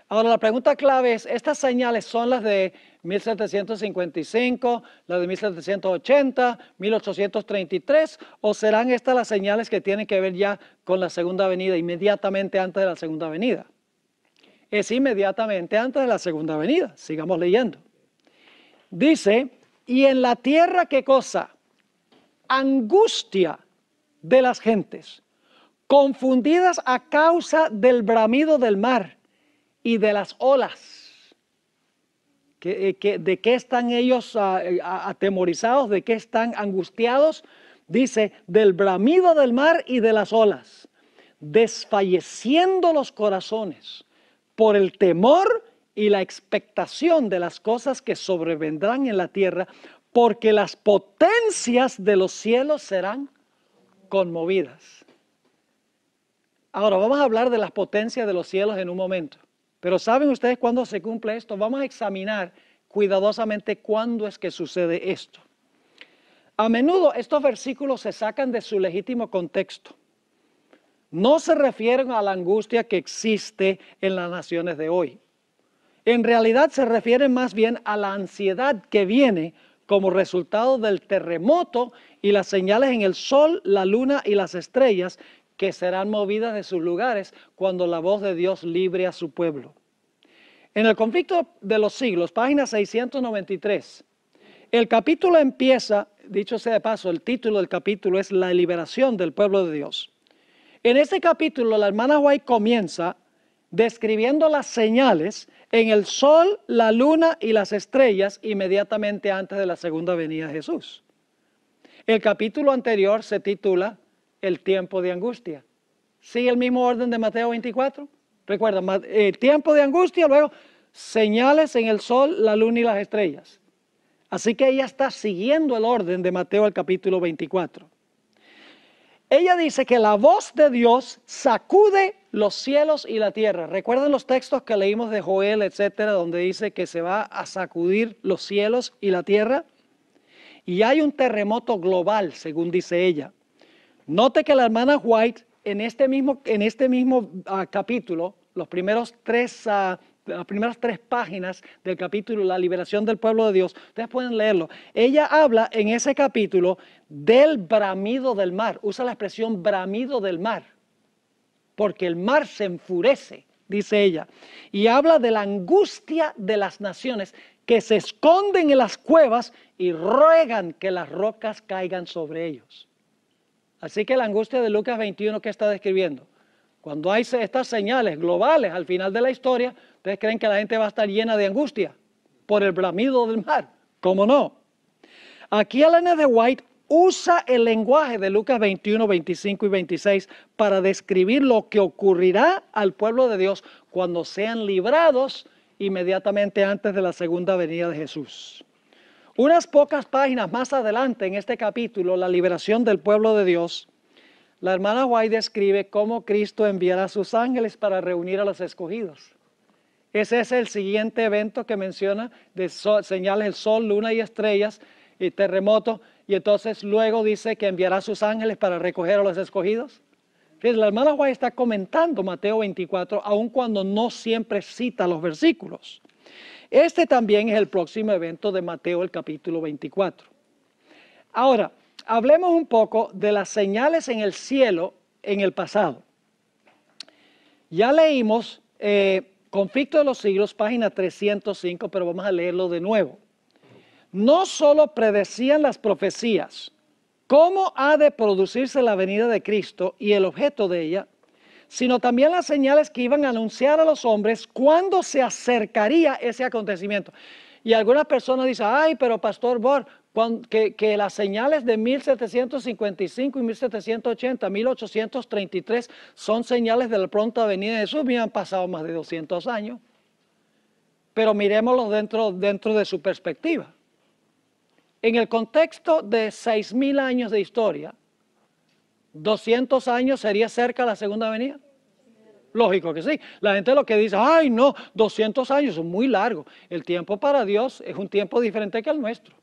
Ahora la pregunta clave es, ¿estas señales son las de 1755, la de 1780, 1833, o serán estas las señales que tienen que ver ya con la segunda venida, inmediatamente antes de la segunda venida? Es inmediatamente antes de la segunda venida. Sigamos leyendo. Dice, y en la tierra, ¿qué cosa? Angustia de las gentes, confundidas a causa del bramido del mar y de las olas. ¿De qué están ellos atemorizados? ¿De qué están angustiados? Dice, del bramido del mar y de las olas, desfalleciendo los corazones por el temor y la expectación de las cosas que sobrevendrán en la tierra, porque las potencias de los cielos serán conmovidas. Ahora vamos a hablar de las potencias de los cielos en un momento. Pero ¿saben ustedes cuándo se cumple esto? Vamos a examinar cuidadosamente cuándo es que sucede esto. A menudo estos versículos se sacan de su legítimo contexto. No se refieren a la angustia que existe en las naciones de hoy. En realidad se refieren más bien a la ansiedad que viene como resultado del terremoto y las señales en el sol, la luna y las estrellas que serán movidas de sus lugares cuando la voz de Dios libre a su pueblo. En el conflicto de los siglos, página 693, el capítulo empieza, dicho sea de paso, el título del capítulo es La liberación del pueblo de Dios. En este capítulo, la hermana White comienza describiendo las señales en el sol, la luna y las estrellas inmediatamente antes de la segunda venida de Jesús. El capítulo anterior se titula El tiempo de angustia. ¿Sigue el mismo orden de Mateo 24? Recuerda, el tiempo de angustia, luego señales en el sol, la luna y las estrellas. Así que ella está siguiendo el orden de Mateo el capítulo 24. Ella dice que la voz de Dios sacude los cielos y la tierra. ¿Recuerdan los textos que leímos de Joel, etcétera, donde dice que se va a sacudir los cielos y la tierra? Y hay un terremoto global, según dice ella. Note que la hermana White en este mismo capítulo, las primeras tres páginas del capítulo, la liberación del pueblo de Dios, ustedes pueden leerlo. Ella habla en ese capítulo del bramido del mar. Usa la expresión bramido del mar, porque el mar se enfurece, dice ella. Y habla de la angustia de las naciones que se esconden en las cuevas y ruegan que las rocas caigan sobre ellos. Así que la angustia de Lucas 21, ¿qué está describiendo? Cuando hay estas señales globales al final de la historia, ¿ustedes creen que la gente va a estar llena de angustia por el bramido del mar? ¿Cómo no? Aquí Ellen de White usa el lenguaje de Lucas 21, 25 y 26 para describir lo que ocurrirá al pueblo de Dios cuando sean librados inmediatamente antes de la segunda venida de Jesús. Unas pocas páginas más adelante en este capítulo, la liberación del pueblo de Dios, la hermana White describe cómo Cristo enviará a sus ángeles para reunir a los escogidos. Ese es el siguiente evento que menciona de señales del sol, luna y estrellas y terremoto. Y entonces luego dice que enviará a sus ángeles para recoger a los escogidos. Entonces, la hermana White está comentando Mateo 24, aun cuando no siempre cita los versículos. Este también es el próximo evento de Mateo, el capítulo 24. Ahora, hablemos un poco de las señales en el cielo en el pasado. Ya leímos Conflicto de los siglos, página 305, pero vamos a leerlo de nuevo. No solo predecían las profecías cómo ha de producirse la venida de Cristo y el objeto de ella, sino también las señales que iban a anunciar a los hombres cuándo se acercaría ese acontecimiento. Y algunas personas dicen, ay, pero Pastor Bor, que las señales de 1755 y 1780, 1833 son señales de la pronta venida de Jesús. Me han pasado más de 200 años. Pero miremoslo dentro de su perspectiva. En el contexto de 6,000 años de historia, 200 años sería cerca la segunda venida. Lógico que sí. La gente lo que dice, ay no, 200 años es muy largo. El tiempo para Dios es un tiempo diferente que el nuestro.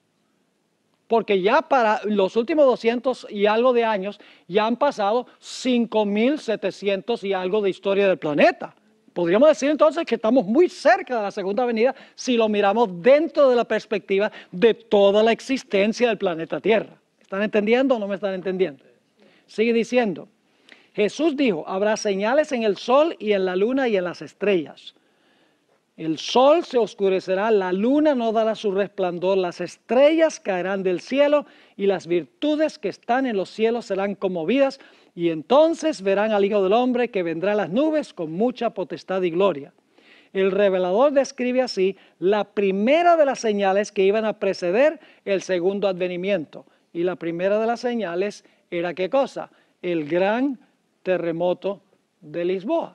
Porque ya para los últimos 200 y algo de años, ya han pasado 5,700 y algo de historia del planeta. Podríamos decir entonces que estamos muy cerca de la segunda venida si lo miramos dentro de la perspectiva de toda la existencia del planeta Tierra. ¿Están entendiendo o no me están entendiendo? Sigue diciendo, Jesús dijo, habrá señales en el sol y en la luna y en las estrellas. El sol se oscurecerá, la luna no dará su resplandor, las estrellas caerán del cielo y las virtudes que están en los cielos serán conmovidas. Y entonces verán al Hijo del Hombre que vendrá a las nubes con mucha potestad y gloria. El revelador describe así la primera de las señales que iban a preceder el segundo advenimiento. Y la primera de las señales era ¿qué cosa? El gran terremoto de Lisboa.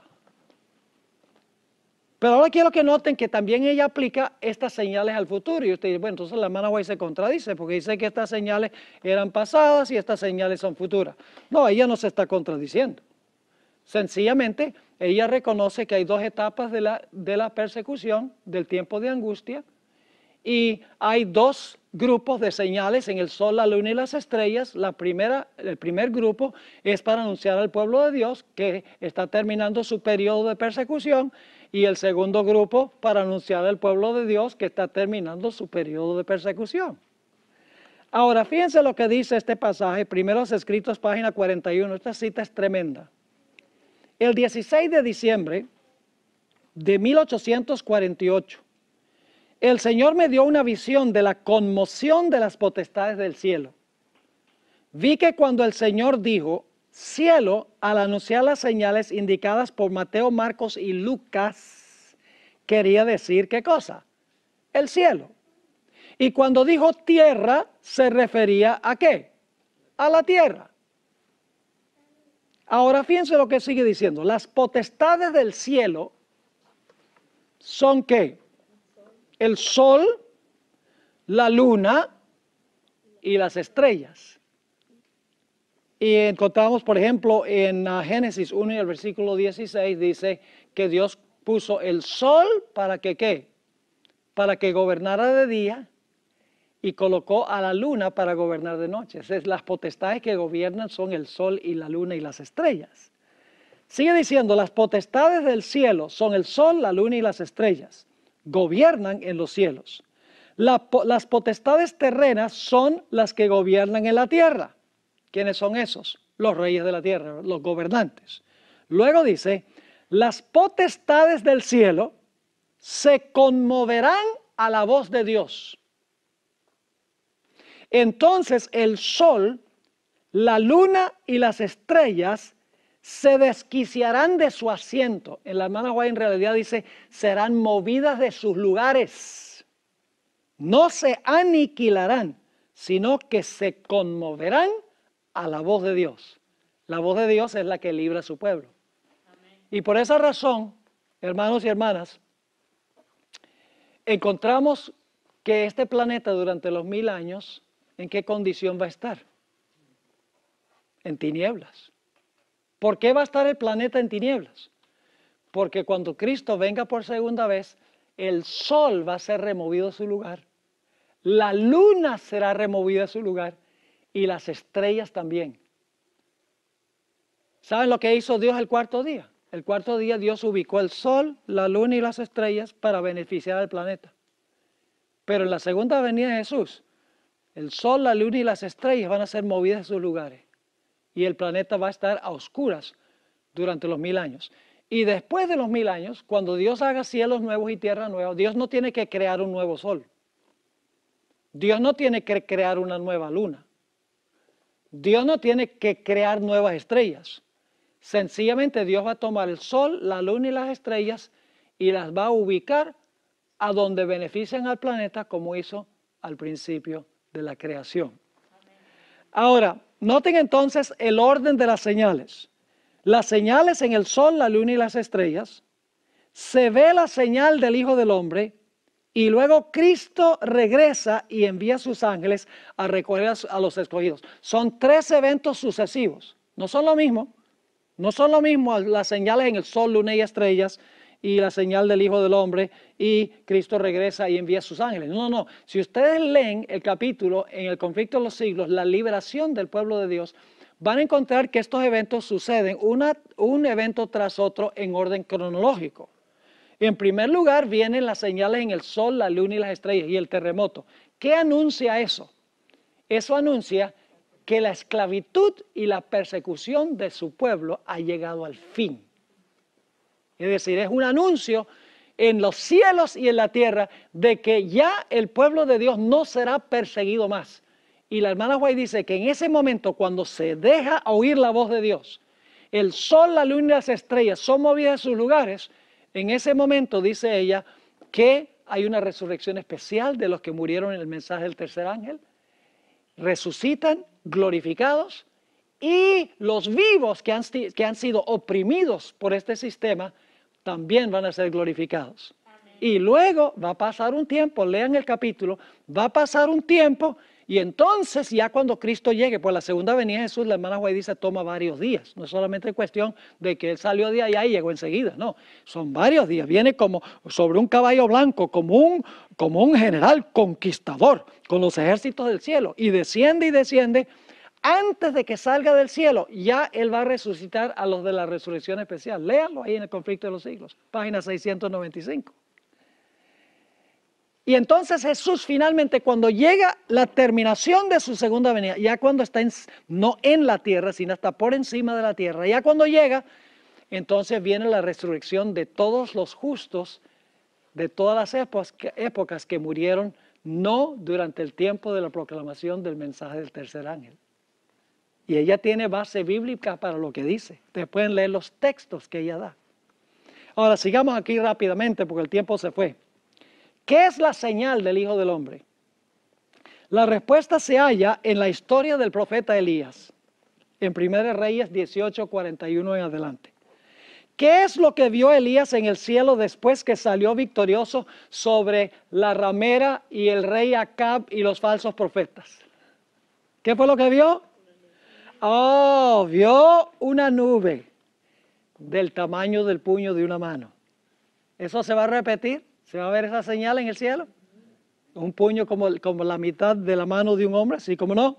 Pero ahora quiero que noten que también ella aplica estas señales al futuro. Y usted dice, bueno, entonces la hermana White se contradice porque dice que estas señales eran pasadas y estas señales son futuras. No, ella no se está contradiciendo. Sencillamente, ella reconoce que hay dos etapas de la persecución, del tiempo de angustia, y hay dos grupos de señales en el sol, la luna y las estrellas. El primer grupo es para anunciar al pueblo de Dios que está terminando su periodo de persecución, y el segundo grupo para anunciar al pueblo de Dios que está terminando su periodo de persecución. Ahora, fíjense lo que dice este pasaje, Primeros Escritos, página 41. Esta cita es tremenda. El 16 de diciembre de 1848, el Señor me dio una visión de la conmoción de las potestades del cielo. Vi que cuando el Señor dijo cielo, al anunciar las señales indicadas por Mateo, Marcos y Lucas, quería decir ¿qué cosa? El cielo. Y cuando dijo tierra, se refería ¿a qué? A la tierra. Ahora fíjense lo que sigue diciendo. Las potestades del cielo son ¿qué? El sol, la luna y las estrellas. Y encontramos, por ejemplo, en Génesis 1 y el versículo 16 dice que Dios puso el sol para que ¿qué? Para que gobernara de día, y colocó a la luna para gobernar de noche. Entonces, las potestades que gobiernan son el sol y la luna y las estrellas. Sigue diciendo, las potestades del cielo son el sol, la luna y las estrellas. Gobiernan en los cielos. Las potestades terrenas son las que gobiernan en la tierra. ¿Quiénes son esos? Los reyes de la tierra, los gobernantes. Luego dice, las potestades del cielo se conmoverán a la voz de Dios. Entonces el sol, la luna y las estrellas se desquiciarán de su asiento. En la hermana White en realidad dice, serán movidas de sus lugares. No se aniquilarán, sino que se conmoverán a la voz de Dios. La voz de Dios es la que libra a su pueblo. Amén. Y por esa razón, hermanos y hermanas, encontramos que este planeta durante los 1000 años, ¿en qué condición va a estar? En tinieblas. ¿Por qué va a estar el planeta en tinieblas? Porque cuando Cristo venga por segunda vez, el sol va a ser removido de su lugar, la luna será removida de su lugar y las estrellas también. ¿Saben lo que hizo Dios el cuarto día? El cuarto día Dios ubicó el sol, la luna y las estrellas para beneficiar al planeta. Pero en la segunda venida de Jesús, el sol, la luna y las estrellas van a ser movidas de sus lugares. Y el planeta va a estar a oscuras durante los 1000 años. Y después de los 1000 años, cuando Dios haga cielos nuevos y tierra nueva, Dios no tiene que crear un nuevo sol. Dios no tiene que crear una nueva luna. Dios no tiene que crear nuevas estrellas. Sencillamente Dios va a tomar el sol, la luna y las estrellas y las va a ubicar a donde benefician al planeta como hizo al principio de la creación. Ahora, noten entonces el orden de las señales. Las señales en el sol, la luna y las estrellas. Se ve la señal del Hijo del Hombre y luego Cristo regresa y envía a sus ángeles a recoger a los escogidos. Son 3 eventos sucesivos. No son lo mismo. No son lo mismo las señales en el sol, luna y estrellas y la señal del Hijo del Hombre y Cristo regresa y envía a sus ángeles. No, no. Si ustedes leen el capítulo en el conflicto de los siglos, la liberación del pueblo de Dios, van a encontrar que estos eventos suceden un evento tras otro en orden cronológico. En primer lugar vienen las señales en el sol, la luna y las estrellas y el terremoto. ¿Qué anuncia eso? Eso anuncia que la esclavitud y la persecución de su pueblo ha llegado al fin. Es decir, es un anuncio en los cielos y en la tierra de que ya el pueblo de Dios no será perseguido más. Y la hermana White dice que en ese momento, cuando se deja oír la voz de Dios, el sol, la luna y las estrellas son movidas de sus lugares. En ese momento, dice ella, que hay una resurrección especial de los que murieron en el mensaje del tercer ángel. Resucitan glorificados y los vivos que han sido oprimidos por este sistema también van a ser glorificados. Amén. Y luego va a pasar un tiempo, lean el capítulo, va a pasar un tiempo y entonces ya cuando Cristo llegue, pues la segunda venida de Jesús, la hermana White dice, toma varios días. No es solamente cuestión de que Él salió de allá y llegó enseguida, no, son varios días. Viene como sobre un caballo blanco, como un general conquistador con los ejércitos del cielo y desciende. Antes de que salga del cielo, ya Él va a resucitar a los de la resurrección especial. Léanlo ahí en el Conflicto de los Siglos, página 695. Y entonces Jesús finalmente, cuando llega la terminación de su segunda venida, ya cuando está no en la tierra, sino hasta por encima de la tierra, ya cuando llega, entonces viene la resurrección de todos los justos de todas las épocas que murieron, no durante el tiempo de la proclamación del mensaje del tercer ángel. Y ella tiene base bíblica para lo que dice. Ustedes pueden leer los textos que ella da. Ahora sigamos aquí rápidamente porque el tiempo se fue. ¿Qué es la señal del Hijo del Hombre? La respuesta se halla en la historia del profeta Elías, en 1 Reyes 18, 41 en adelante. ¿Qué es lo que vio Elías en el cielo después que salió victorioso sobre la ramera y el rey Acab y los falsos profetas? ¿Qué fue lo que vio? Oh, vio una nube del tamaño del puño de una mano. ¿Eso se va a repetir? ¿Se va a ver esa señal en el cielo? Un puño como la mitad de la mano de un hombre, así como no.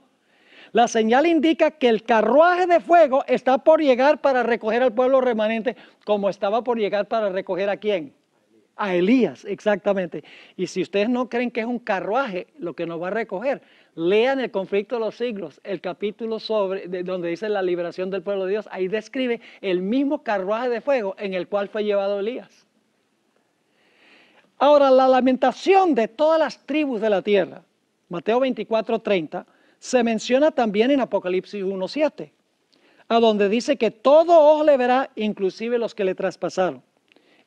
La señal indica que el carruaje de fuego está por llegar para recoger al pueblo remanente, como estaba por llegar para recoger ¿a quién? A Elías, exactamente. Y si ustedes no creen que es un carruaje lo que nos va a recoger, lean el Conflicto de los Siglos, el capítulo donde dice la liberación del pueblo de Dios. Ahí describe el mismo carruaje de fuego en el cual fue llevado Elías. Ahora, la lamentación de todas las tribus de la tierra, Mateo 24:30, se menciona también en Apocalipsis 1:7, a donde dice que todo ojo le verá, inclusive los que le traspasaron.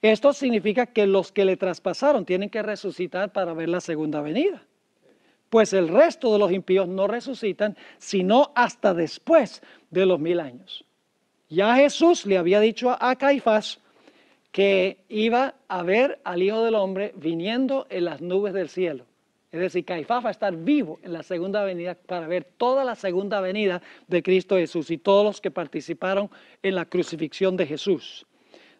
Esto significa que los que le traspasaron tienen que resucitar para ver la segunda venida. Pues el resto de los impíos no resucitan, sino hasta después de los 1000 años. Ya Jesús le había dicho a Caifás que iba a ver al Hijo del Hombre viniendo en las nubes del cielo. Es decir, Caifás va a estar vivo en la segunda venida para ver toda la segunda venida de Cristo Jesús y todos los que participaron en la crucifixión de Jesús.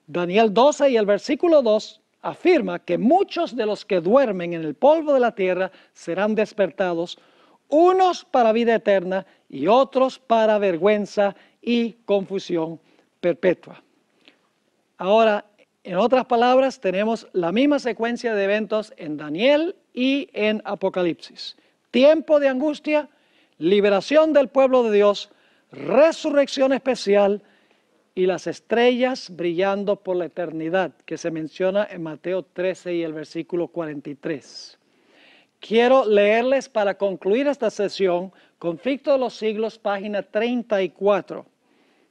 Daniel 12 y el versículo 2 afirma que muchos de los que duermen en el polvo de la tierra serán despertados, unos para vida eterna y otros para vergüenza y confusión perpetua. Ahora, en otras palabras, tenemos la misma secuencia de eventos en Daniel y en Apocalipsis. Tiempo de angustia, liberación del pueblo de Dios, resurrección especial y las estrellas brillando por la eternidad, que se menciona en Mateo 13 y el versículo 43. Quiero leerles para concluir esta sesión, Conflicto de los Siglos, página 34.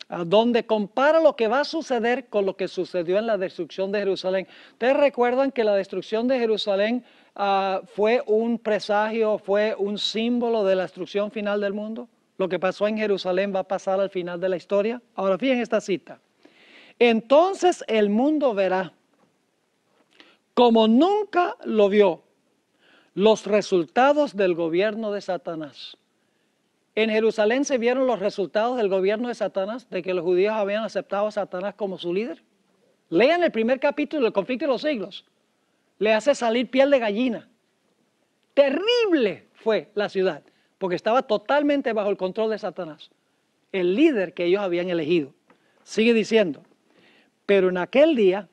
A donde compara lo que va a suceder con lo que sucedió en la destrucción de Jerusalén. ¿Ustedes recuerdan que la destrucción de Jerusalén fue un presagio, fue un símbolo de la destrucción final del mundo? Lo que pasó en Jerusalén va a pasar al final de la historia. Ahora fíjense esta cita. Entonces el mundo verá, como nunca lo vio, los resultados del gobierno de Satanás. En Jerusalén se vieron los resultados del gobierno de Satanás, de que los judíos habían aceptado a Satanás como su líder. Lean el primer capítulo del Conflicto de los Siglos. Le hace salir piel de gallina. Terrible fue la ciudad, porque estaba totalmente bajo el control de Satanás, el líder que ellos habían elegido. Sigue diciendo, pero en aquel día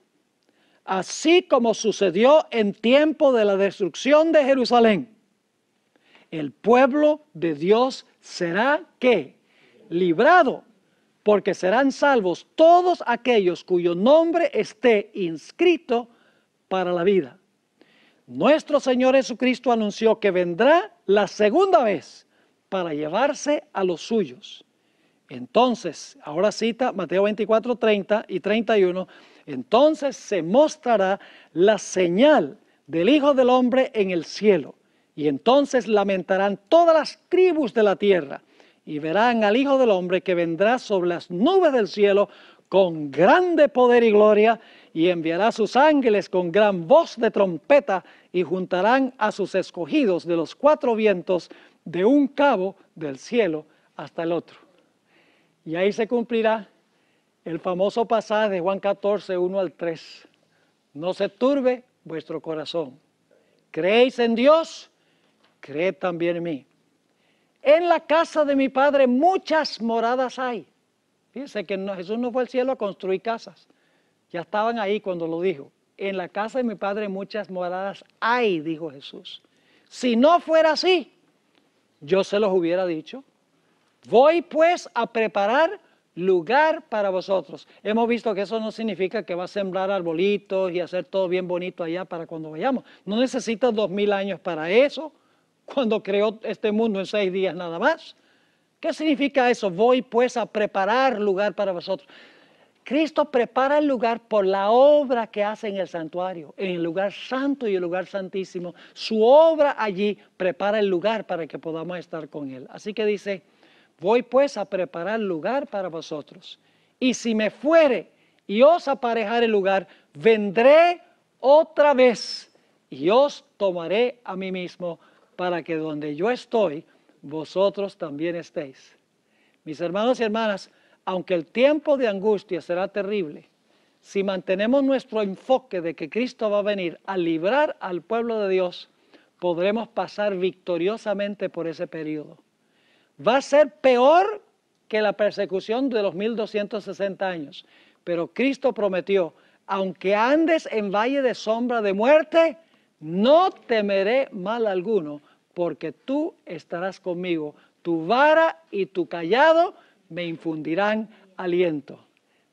así como sucedió en tiempo de la destrucción de Jerusalén. El pueblo de Dios será, ¿qué? Librado, porque serán salvos todos aquellos cuyo nombre esté inscrito para la vida. Nuestro Señor Jesucristo anunció que vendrá la segunda vez para llevarse a los suyos. Entonces, ahora cita Mateo 24, 30 y 31, entonces se mostrará la señal del Hijo del Hombre en el cielo, y entonces lamentarán todas las tribus de la tierra, y verán al Hijo del Hombre que vendrá sobre las nubes del cielo con grande poder y gloria, y enviará a sus ángeles con gran voz de trompeta, y juntarán a sus escogidos de los cuatro vientos, de un cabo del cielo hasta el otro. Y ahí se cumplirá el famoso pasaje de Juan 14, 1 al 3. No se turbe vuestro corazón. ¿Creéis en Dios? Creed también en mí. En la casa de mi Padre muchas moradas hay. Fíjense que Jesús no fue al cielo a construir casas. Ya estaban ahí cuando lo dijo. En la casa de mi Padre muchas moradas hay, dijo Jesús. Si no fuera así, yo se los hubiera dicho. Voy pues a preparar lugar para vosotros. Hemos visto que eso no significa que va a sembrar arbolitos y hacer todo bien bonito allá para cuando vayamos. No necesitas 2000 años para eso, cuando creó este mundo en 6 días nada más. ¿Qué significa eso? Voy pues a preparar lugar para vosotros. Cristo prepara el lugar por la obra que hace en el santuario, en el lugar santo y el lugar santísimo. Su obra allí prepara el lugar para que podamos estar con Él. Así que dice, voy pues a preparar lugar para vosotros. Y si me fuere y os aparejare el lugar, vendré otra vez y os tomaré a mí mismo, para que donde yo estoy, vosotros también estéis. Mis hermanos y hermanas, aunque el tiempo de angustia será terrible, si mantenemos nuestro enfoque de que Cristo va a venir a librar al pueblo de Dios, podremos pasar victoriosamente por ese periodo. Va a ser peor que la persecución de los 1260 años, pero Cristo prometió, aunque andes en valle de sombra de muerte, no temeré mal alguno, porque tú estarás conmigo, tu vara y tu cayado me infundirán aliento.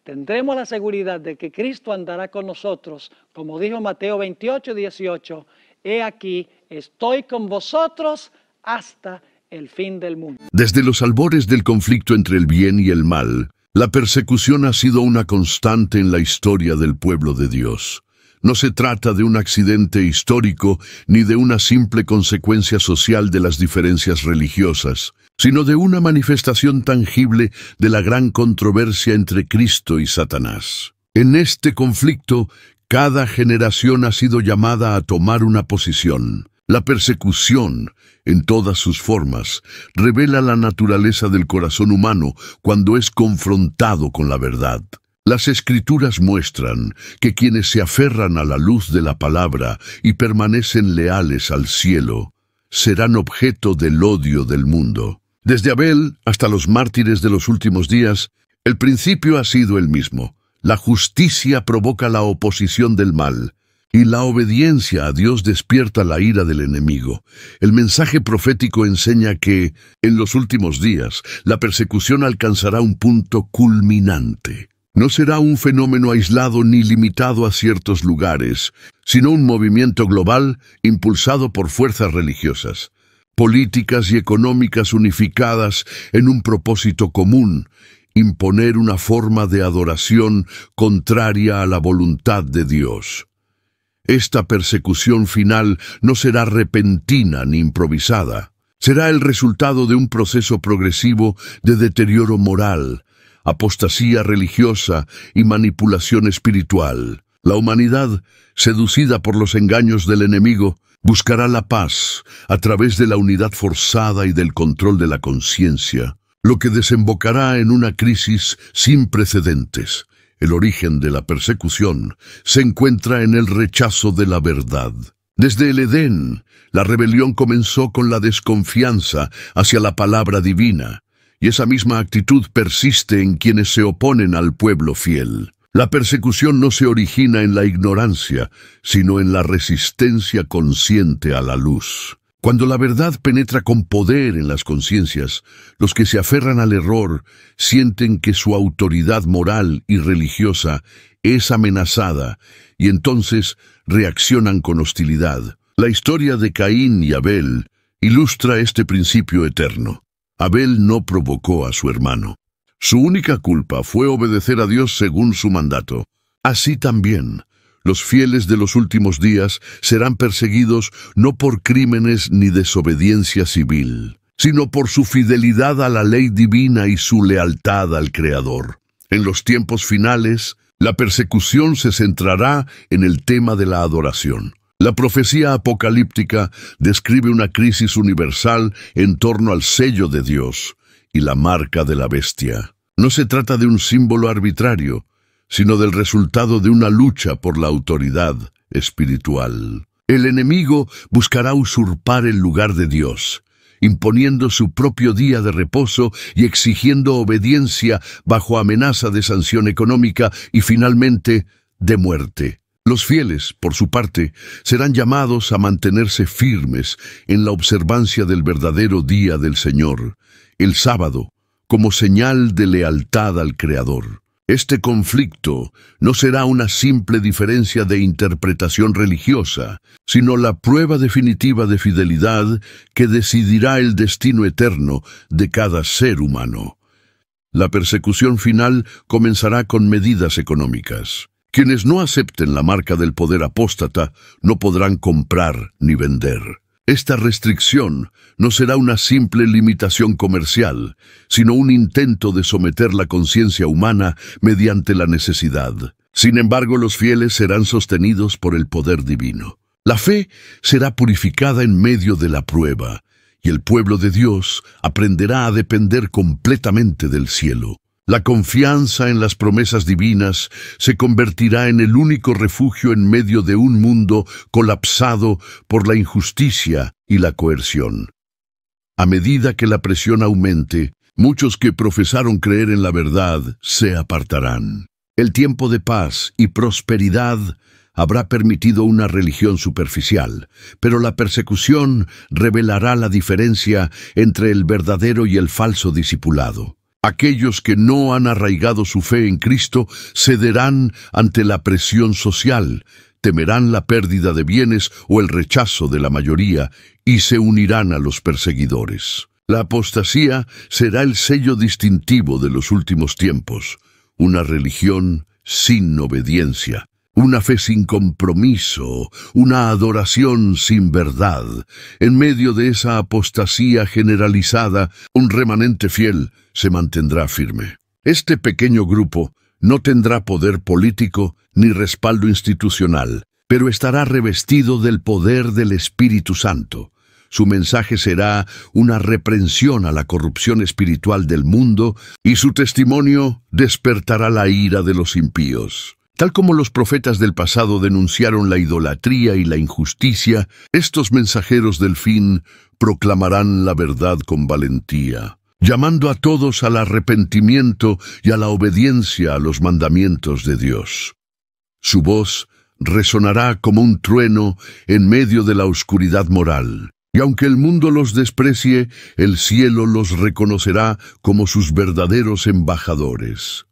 Tendremos la seguridad de que Cristo andará con nosotros, como dijo Mateo 28, 18, he aquí, estoy con vosotros hasta el fin del mundo. Desde los albores del conflicto entre el bien y el mal, la persecución ha sido una constante en la historia del pueblo de Dios. No se trata de un accidente histórico ni de una simple consecuencia social de las diferencias religiosas, sino de una manifestación tangible de la gran controversia entre Cristo y Satanás. En este conflicto, cada generación ha sido llamada a tomar una posición. La persecución, en todas sus formas, revela la naturaleza del corazón humano cuando es confrontado con la verdad. Las Escrituras muestran que quienes se aferran a la luz de la palabra y permanecen leales al cielo, serán objeto del odio del mundo. Desde Abel hasta los mártires de los últimos días, el principio ha sido el mismo. La justicia provoca la oposición del mal, y la obediencia a Dios despierta la ira del enemigo. El mensaje profético enseña que, en los últimos días, la persecución alcanzará un punto culminante. No será un fenómeno aislado ni limitado a ciertos lugares, sino un movimiento global impulsado por fuerzas religiosas, políticas y económicas unificadas en un propósito común: imponer una forma de adoración contraria a la voluntad de Dios. Esta persecución final no será repentina ni improvisada. Será el resultado de un proceso progresivo de deterioro moral, apostasía religiosa y manipulación espiritual. La humanidad, seducida por los engaños del enemigo, buscará la paz a través de la unidad forzada y del control de la conciencia, lo que desembocará en una crisis sin precedentes. El origen de la persecución se encuentra en el rechazo de la verdad. Desde el Edén, la rebelión comenzó con la desconfianza hacia la palabra divina, y esa misma actitud persiste en quienes se oponen al pueblo fiel. La persecución no se origina en la ignorancia, sino en la resistencia consciente a la luz. Cuando la verdad penetra con poder en las conciencias, los que se aferran al error sienten que su autoridad moral y religiosa es amenazada y entonces reaccionan con hostilidad. La historia de Caín y Abel ilustra este principio eterno. Abel no provocó a su hermano. Su única culpa fue obedecer a Dios según su mandato. Así también, los fieles de los últimos días serán perseguidos no por crímenes ni desobediencia civil, sino por su fidelidad a la ley divina y su lealtad al Creador. En los tiempos finales, la persecución se centrará en el tema de la adoración. La profecía apocalíptica describe una crisis universal en torno al sello de Dios y la marca de la bestia. No se trata de un símbolo arbitrario, sino del resultado de una lucha por la autoridad espiritual. El enemigo buscará usurpar el lugar de Dios, imponiendo su propio día de reposo y exigiendo obediencia bajo amenaza de sanción económica y finalmente de muerte. Los fieles, por su parte, serán llamados a mantenerse firmes en la observancia del verdadero día del Señor, el sábado, como señal de lealtad al Creador. Este conflicto no será una simple diferencia de interpretación religiosa, sino la prueba definitiva de fidelidad que decidirá el destino eterno de cada ser humano. La persecución final comenzará con medidas económicas. Quienes no acepten la marca del poder apóstata no podrán comprar ni vender. Esta restricción no será una simple limitación comercial, sino un intento de someter la conciencia humana mediante la necesidad. Sin embargo, los fieles serán sostenidos por el poder divino. La fe será purificada en medio de la prueba, y el pueblo de Dios aprenderá a depender completamente del cielo. La confianza en las promesas divinas se convertirá en el único refugio en medio de un mundo colapsado por la injusticia y la coerción. A medida que la presión aumente, muchos que profesaron creer en la verdad se apartarán. El tiempo de paz y prosperidad habrá permitido una religión superficial, pero la persecución revelará la diferencia entre el verdadero y el falso discipulado. Aquellos que no han arraigado su fe en Cristo cederán ante la presión social, temerán la pérdida de bienes o el rechazo de la mayoría y se unirán a los perseguidores. La apostasía será el sello distintivo de los últimos tiempos, una religión sin obediencia. Una fe sin compromiso, una adoración sin verdad. En medio de esa apostasía generalizada, un remanente fiel se mantendrá firme. Este pequeño grupo no tendrá poder político ni respaldo institucional, pero estará revestido del poder del Espíritu Santo. Su mensaje será una reprensión a la corrupción espiritual del mundo y su testimonio despertará la ira de los impíos. Tal como los profetas del pasado denunciaron la idolatría y la injusticia, estos mensajeros del fin proclamarán la verdad con valentía, llamando a todos al arrepentimiento y a la obediencia a los mandamientos de Dios. Su voz resonará como un trueno en medio de la oscuridad moral, y aunque el mundo los desprecie, el cielo los reconocerá como sus verdaderos embajadores.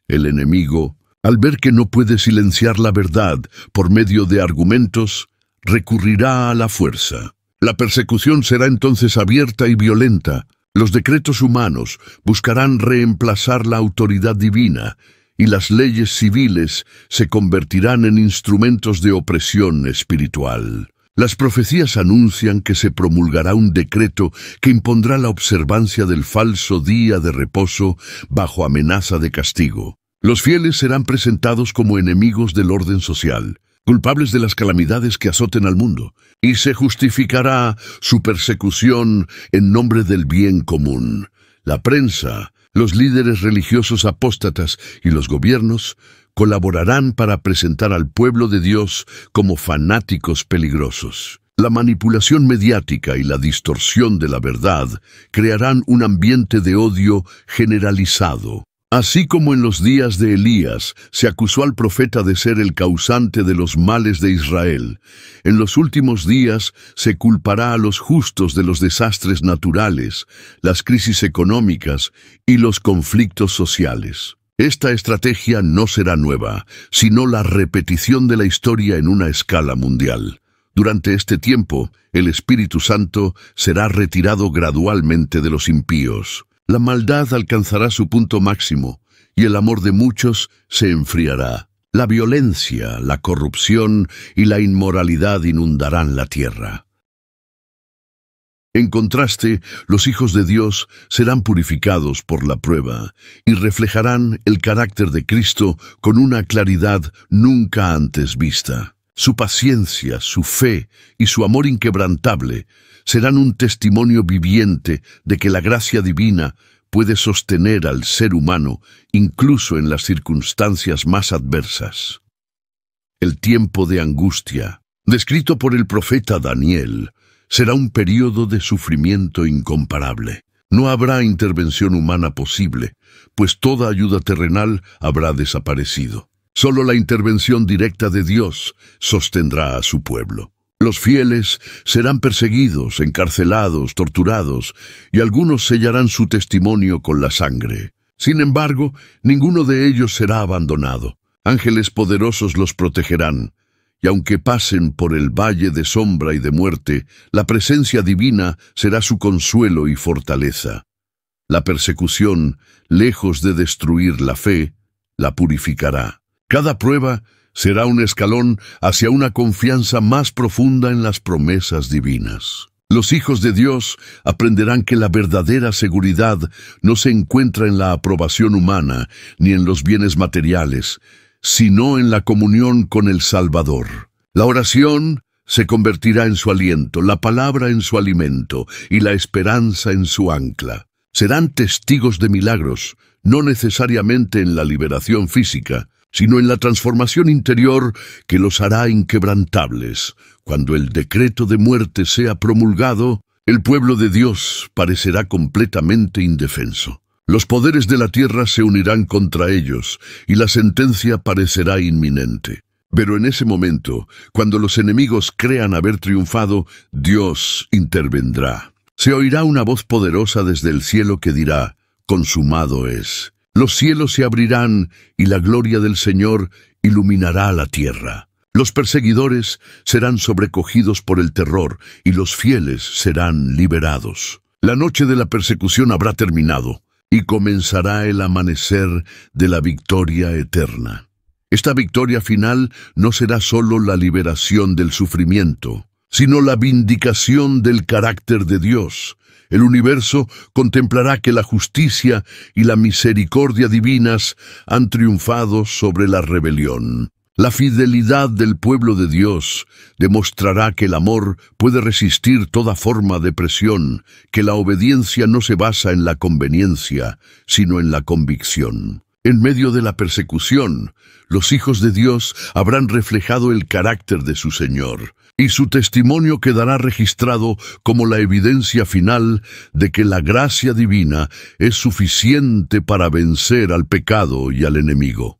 El enemigo, al ver que no puede silenciar la verdad por medio de argumentos, recurrirá a la fuerza. La persecución será entonces abierta y violenta. Los decretos humanos buscarán reemplazar la autoridad divina y las leyes civiles se convertirán en instrumentos de opresión espiritual. Las profecías anuncian que se promulgará un decreto que impondrá la observancia del falso día de reposo bajo amenaza de castigo. Los fieles serán presentados como enemigos del orden social, culpables de las calamidades que azoten al mundo, y se justificará su persecución en nombre del bien común. La prensa, los líderes religiosos apóstatas y los gobiernos colaborarán para presentar al pueblo de Dios como fanáticos peligrosos. La manipulación mediática y la distorsión de la verdad crearán un ambiente de odio generalizado. Así como en los días de Elías se acusó al profeta de ser el causante de los males de Israel, en los últimos días se culpará a los justos de los desastres naturales, las crisis económicas y los conflictos sociales. Esta estrategia no será nueva, sino la repetición de la historia en una escala mundial. Durante este tiempo, el Espíritu Santo será retirado gradualmente de los impíos. La maldad alcanzará su punto máximo y el amor de muchos se enfriará. La violencia, la corrupción y la inmoralidad inundarán la tierra. En contraste, los hijos de Dios serán purificados por la prueba y reflejarán el carácter de Cristo con una claridad nunca antes vista. Su paciencia, su fe y su amor inquebrantable serán un testimonio viviente de que la gracia divina puede sostener al ser humano incluso en las circunstancias más adversas. El tiempo de angustia, descrito por el profeta Daniel, será un período de sufrimiento incomparable. No habrá intervención humana posible, pues toda ayuda terrenal habrá desaparecido. Solo la intervención directa de Dios sostendrá a su pueblo. Los fieles serán perseguidos, encarcelados, torturados, y algunos sellarán su testimonio con la sangre. Sin embargo, ninguno de ellos será abandonado. Ángeles poderosos los protegerán, y aunque pasen por el valle de sombra y de muerte, la presencia divina será su consuelo y fortaleza. La persecución, lejos de destruir la fe, la purificará. Cada prueba será un escalón hacia una confianza más profunda en las promesas divinas. Los hijos de Dios aprenderán que la verdadera seguridad no se encuentra en la aprobación humana ni en los bienes materiales, sino en la comunión con el Salvador. La oración se convertirá en su aliento, la palabra en su alimento y la esperanza en su ancla. Serán testigos de milagros, no necesariamente en la liberación física, sino en la transformación interior que los hará inquebrantables. Cuando el decreto de muerte sea promulgado, el pueblo de Dios parecerá completamente indefenso. Los poderes de la tierra se unirán contra ellos, y la sentencia parecerá inminente. Pero en ese momento, cuando los enemigos crean haber triunfado, Dios intervendrá. Se oirá una voz poderosa desde el cielo que dirá: «Consumado es». Los cielos se abrirán y la gloria del Señor iluminará la tierra. Los perseguidores serán sobrecogidos por el terror y los fieles serán liberados. La noche de la persecución habrá terminado y comenzará el amanecer de la victoria eterna. Esta victoria final no será solo la liberación del sufrimiento, sino la vindicación del carácter de Dios. El universo contemplará que la justicia y la misericordia divinas han triunfado sobre la rebelión. La fidelidad del pueblo de Dios demostrará que el amor puede resistir toda forma de presión, que la obediencia no se basa en la conveniencia, sino en la convicción. En medio de la persecución, los hijos de Dios habrán reflejado el carácter de su Señor, y su testimonio quedará registrado como la evidencia final de que la gracia divina es suficiente para vencer al pecado y al enemigo.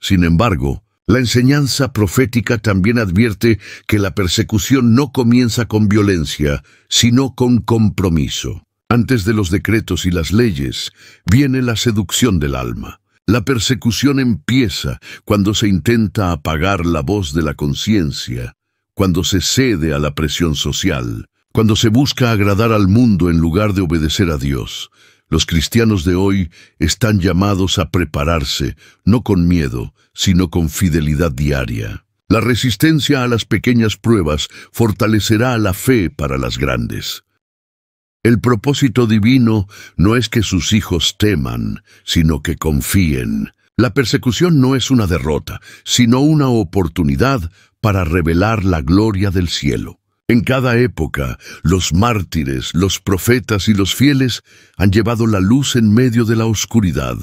Sin embargo, la enseñanza profética también advierte que la persecución no comienza con violencia, sino con compromiso. Antes de los decretos y las leyes, viene la seducción del alma. La persecución empieza cuando se intenta apagar la voz de la conciencia, cuando se cede a la presión social, cuando se busca agradar al mundo en lugar de obedecer a Dios. Los cristianos de hoy están llamados a prepararse, no con miedo, sino con fidelidad diaria. La resistencia a las pequeñas pruebas fortalecerá la fe para las grandes. El propósito divino no es que sus hijos teman, sino que confíen. La persecución no es una derrota, sino una oportunidad para revelar la gloria del cielo. En cada época, los mártires, los profetas y los fieles han llevado la luz en medio de la oscuridad,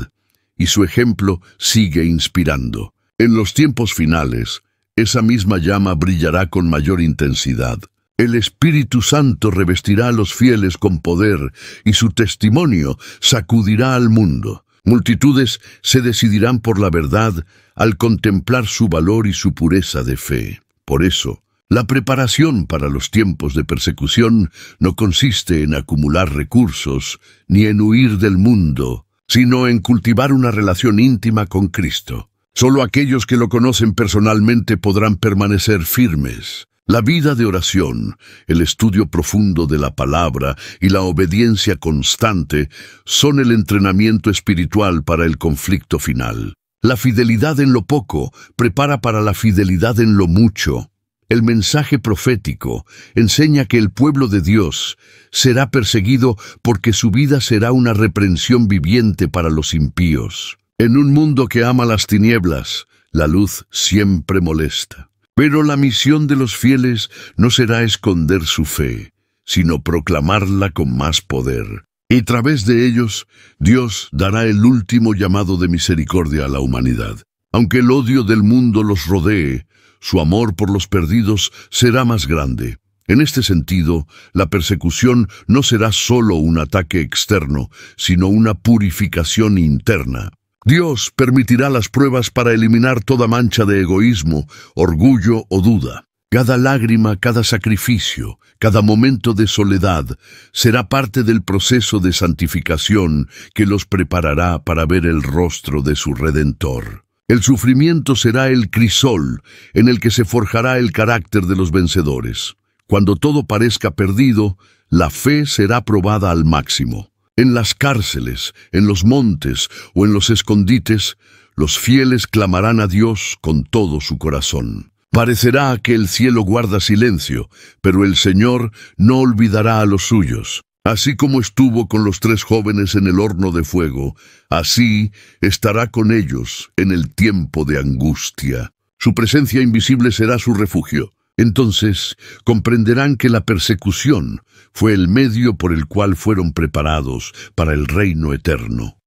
y su ejemplo sigue inspirando. En los tiempos finales, esa misma llama brillará con mayor intensidad. El Espíritu Santo revestirá a los fieles con poder, y su testimonio sacudirá al mundo. Multitudes se decidirán por la verdad al contemplar su valor y su pureza de fe. Por eso, la preparación para los tiempos de persecución no consiste en acumular recursos ni en huir del mundo, sino en cultivar una relación íntima con Cristo. Solo aquellos que lo conocen personalmente podrán permanecer firmes. La vida de oración, el estudio profundo de la palabra y la obediencia constante son el entrenamiento espiritual para el conflicto final. La fidelidad en lo poco prepara para la fidelidad en lo mucho. El mensaje profético enseña que el pueblo de Dios será perseguido porque su vida será una reprensión viviente para los impíos. En un mundo que ama las tinieblas, la luz siempre molesta. Pero la misión de los fieles no será esconder su fe, sino proclamarla con más poder. Y a través de ellos, Dios dará el último llamado de misericordia a la humanidad. Aunque el odio del mundo los rodee, su amor por los perdidos será más grande. En este sentido, la persecución no será solo un ataque externo, sino una purificación interna. Dios permitirá las pruebas para eliminar toda mancha de egoísmo, orgullo o duda. Cada lágrima, cada sacrificio, cada momento de soledad será parte del proceso de santificación que los preparará para ver el rostro de su Redentor. El sufrimiento será el crisol en el que se forjará el carácter de los vencedores. Cuando todo parezca perdido, la fe será probada al máximo. En las cárceles, en los montes o en los escondites, los fieles clamarán a Dios con todo su corazón. Parecerá que el cielo guarda silencio, pero el Señor no olvidará a los suyos. Así como estuvo con los 3 jóvenes en el horno de fuego, así estará con ellos en el tiempo de angustia. Su presencia invisible será su refugio. Entonces comprenderán que la persecución fue el medio por el cual fueron preparados para el reino eterno.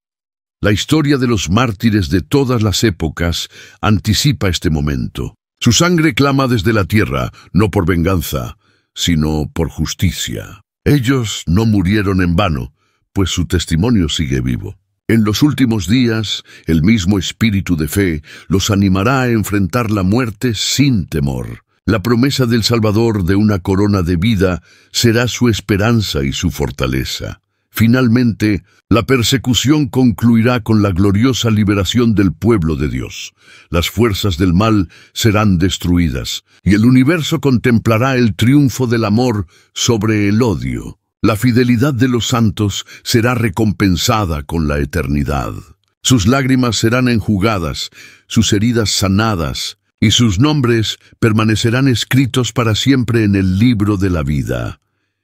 La historia de los mártires de todas las épocas anticipa este momento. Su sangre clama desde la tierra, no por venganza, sino por justicia. Ellos no murieron en vano, pues su testimonio sigue vivo. En los últimos días, el mismo espíritu de fe los animará a enfrentar la muerte sin temor. La promesa del Salvador de una corona de vida será su esperanza y su fortaleza. Finalmente, la persecución concluirá con la gloriosa liberación del pueblo de Dios. Las fuerzas del mal serán destruidas, y el universo contemplará el triunfo del amor sobre el odio. La fidelidad de los santos será recompensada con la eternidad. Sus lágrimas serán enjugadas, sus heridas sanadas, y sus nombres permanecerán escritos para siempre en el libro de la vida.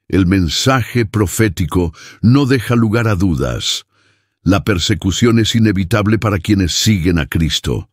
El mensaje profético no deja lugar a dudas. La persecución es inevitable para quienes siguen a Cristo,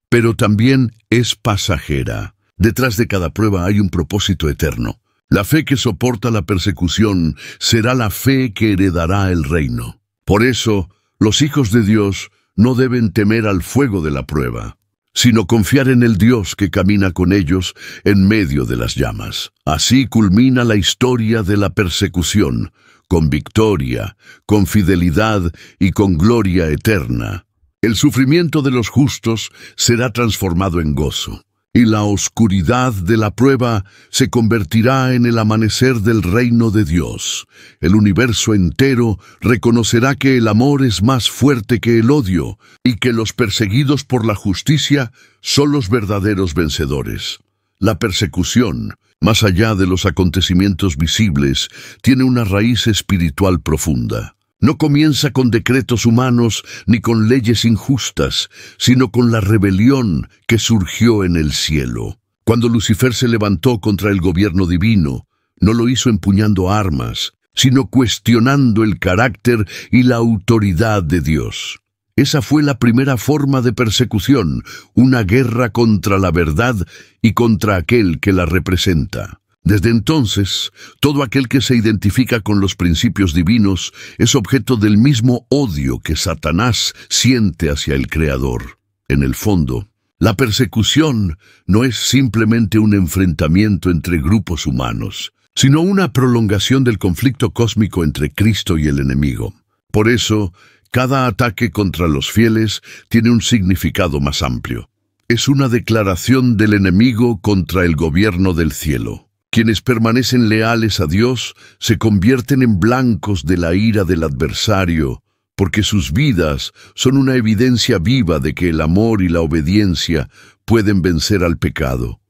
pero también es pasajera. Detrás de cada prueba hay un propósito eterno. La fe que soporta la persecución será la fe que heredará el reino. Por eso, los hijos de Dios no deben temer al fuego de la prueba, sino confiar en el Dios que camina con ellos en medio de las llamas. Así culmina la historia de la persecución, con victoria, con fidelidad y con gloria eterna. El sufrimiento de los justos será transformado en gozo, y la oscuridad de la prueba se convertirá en el amanecer del reino de Dios. El universo entero reconocerá que el amor es más fuerte que el odio y que los perseguidos por la justicia son los verdaderos vencedores. La persecución, más allá de los acontecimientos visibles, tiene una raíz espiritual profunda. No comienza con decretos humanos ni con leyes injustas, sino con la rebelión que surgió en el cielo. Cuando Lucifer se levantó contra el gobierno divino, no lo hizo empuñando armas, sino cuestionando el carácter y la autoridad de Dios. Esa fue la primera forma de persecución, una guerra contra la verdad y contra aquel que la representa. Desde entonces, todo aquel que se identifica con los principios divinos es objeto del mismo odio que Satanás siente hacia el Creador. En el fondo, la persecución no es simplemente un enfrentamiento entre grupos humanos, sino una prolongación del conflicto cósmico entre Cristo y el enemigo. Por eso, Cada ataque contra los fieles tiene un significado más amplio. Es una declaración del enemigo contra el gobierno del cielo. Quienes permanecen leales a Dios se convierten en blancos de la ira del adversario, porque sus vidas son una evidencia viva de que el amor y la obediencia pueden vencer al pecado.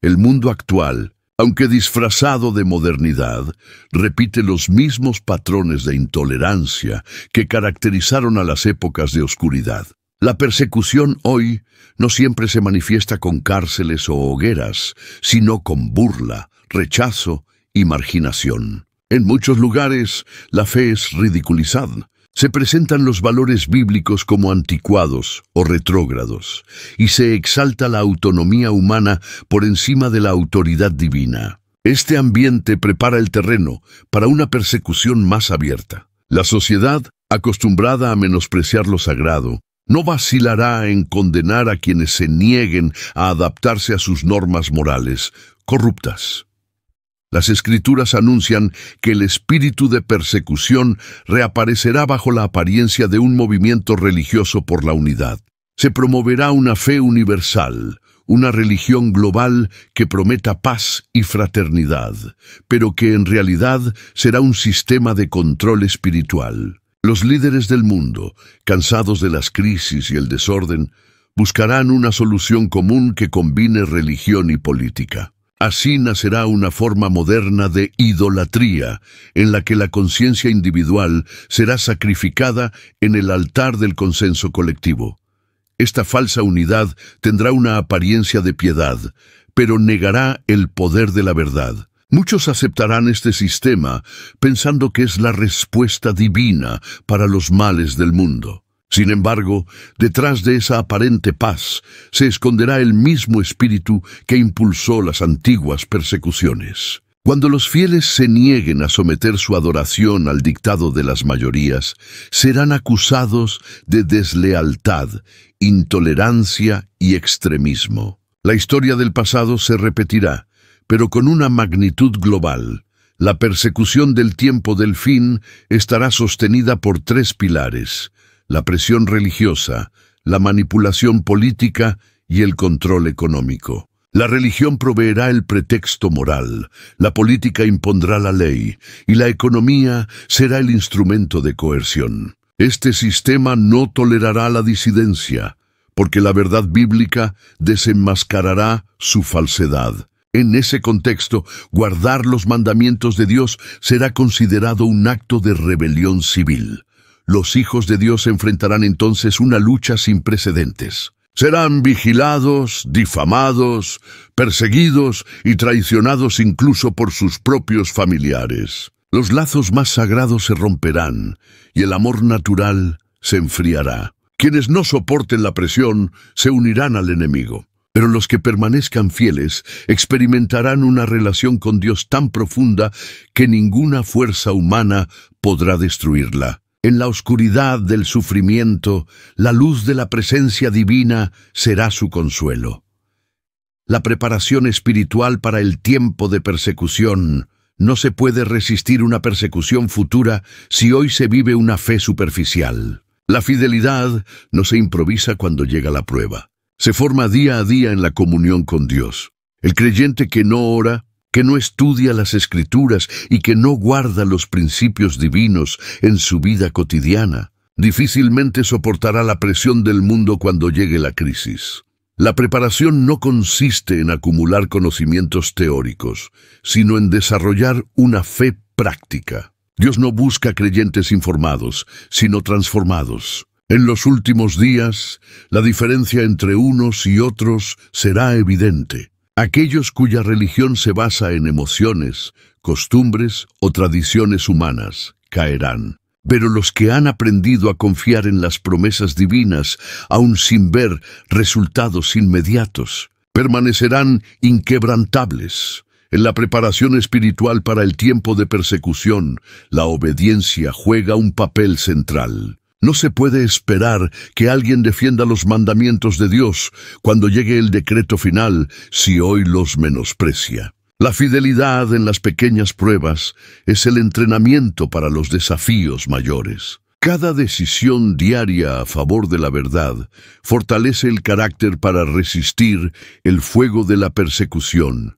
El mundo actual, aunque disfrazado de modernidad, repite los mismos patrones de intolerancia que caracterizaron a las épocas de oscuridad. La persecución hoy no siempre se manifiesta con cárceles o hogueras, sino con burla, rechazo y marginación. En muchos lugares, la fe es ridiculizada. Se presentan los valores bíblicos como anticuados o retrógrados, y se exalta la autonomía humana por encima de la autoridad divina. Este ambiente prepara el terreno para una persecución más abierta. La sociedad, acostumbrada a menospreciar lo sagrado, no vacilará en condenar a quienes se nieguen a adaptarse a sus normas morales corruptas. Las Escrituras anuncian que el espíritu de persecución reaparecerá bajo la apariencia de un movimiento religioso por la unidad. Se promoverá una fe universal, una religión global que prometa paz y fraternidad, pero que en realidad será un sistema de control espiritual. Los líderes del mundo, cansados de las crisis y el desorden, buscarán una solución común que combine religión y política. Así nacerá una forma moderna de idolatría, en la que la conciencia individual será sacrificada en el altar del consenso colectivo. Esta falsa unidad tendrá una apariencia de piedad, pero negará el poder de la verdad. Muchos aceptarán este sistema pensando que es la respuesta divina para los males del mundo. Sin embargo, detrás de esa aparente paz se esconderá el mismo espíritu que impulsó las antiguas persecuciones. Cuando los fieles se nieguen a someter su adoración al dictado de las mayorías, serán acusados de deslealtad, intolerancia y extremismo. La historia del pasado se repetirá, pero con una magnitud global. La persecución del tiempo del fin estará sostenida por tres pilares: la presión religiosa, la manipulación política y el control económico. La religión proveerá el pretexto moral, la política impondrá la ley y la economía será el instrumento de coerción. Este sistema no tolerará la disidencia, porque la verdad bíblica desenmascarará su falsedad. En ese contexto, guardar los mandamientos de Dios será considerado un acto de rebelión civil. Los hijos de Dios enfrentarán entonces una lucha sin precedentes. Serán vigilados, difamados, perseguidos y traicionados incluso por sus propios familiares. Los lazos más sagrados se romperán y el amor natural se enfriará. Quienes no soporten la presión se unirán al enemigo. Pero los que permanezcan fieles experimentarán una relación con Dios tan profunda que ninguna fuerza humana podrá destruirla. En la oscuridad del sufrimiento, la luz de la presencia divina será su consuelo. La preparación espiritual para el tiempo de persecución. No se puede resistir una persecución futura si hoy se vive una fe superficial. La fidelidad no se improvisa cuando llega la prueba. Se forma día a día en la comunión con Dios. El creyente que no ora, que no estudia las Escrituras y que no guarda los principios divinos en su vida cotidiana, difícilmente soportará la presión del mundo cuando llegue la crisis. La preparación no consiste en acumular conocimientos teóricos, sino en desarrollar una fe práctica. Dios no busca creyentes informados, sino transformados. En los últimos días, la diferencia entre unos y otros será evidente. Aquellos cuya religión se basa en emociones, costumbres o tradiciones humanas caerán. Pero los que han aprendido a confiar en las promesas divinas, aun sin ver resultados inmediatos, permanecerán inquebrantables. En la preparación espiritual para el tiempo de persecución, la obediencia juega un papel central. No se puede esperar que alguien defienda los mandamientos de Dios cuando llegue el decreto final si hoy los menosprecia. La fidelidad en las pequeñas pruebas es el entrenamiento para los desafíos mayores. Cada decisión diaria a favor de la verdad fortalece el carácter para resistir el fuego de la persecución.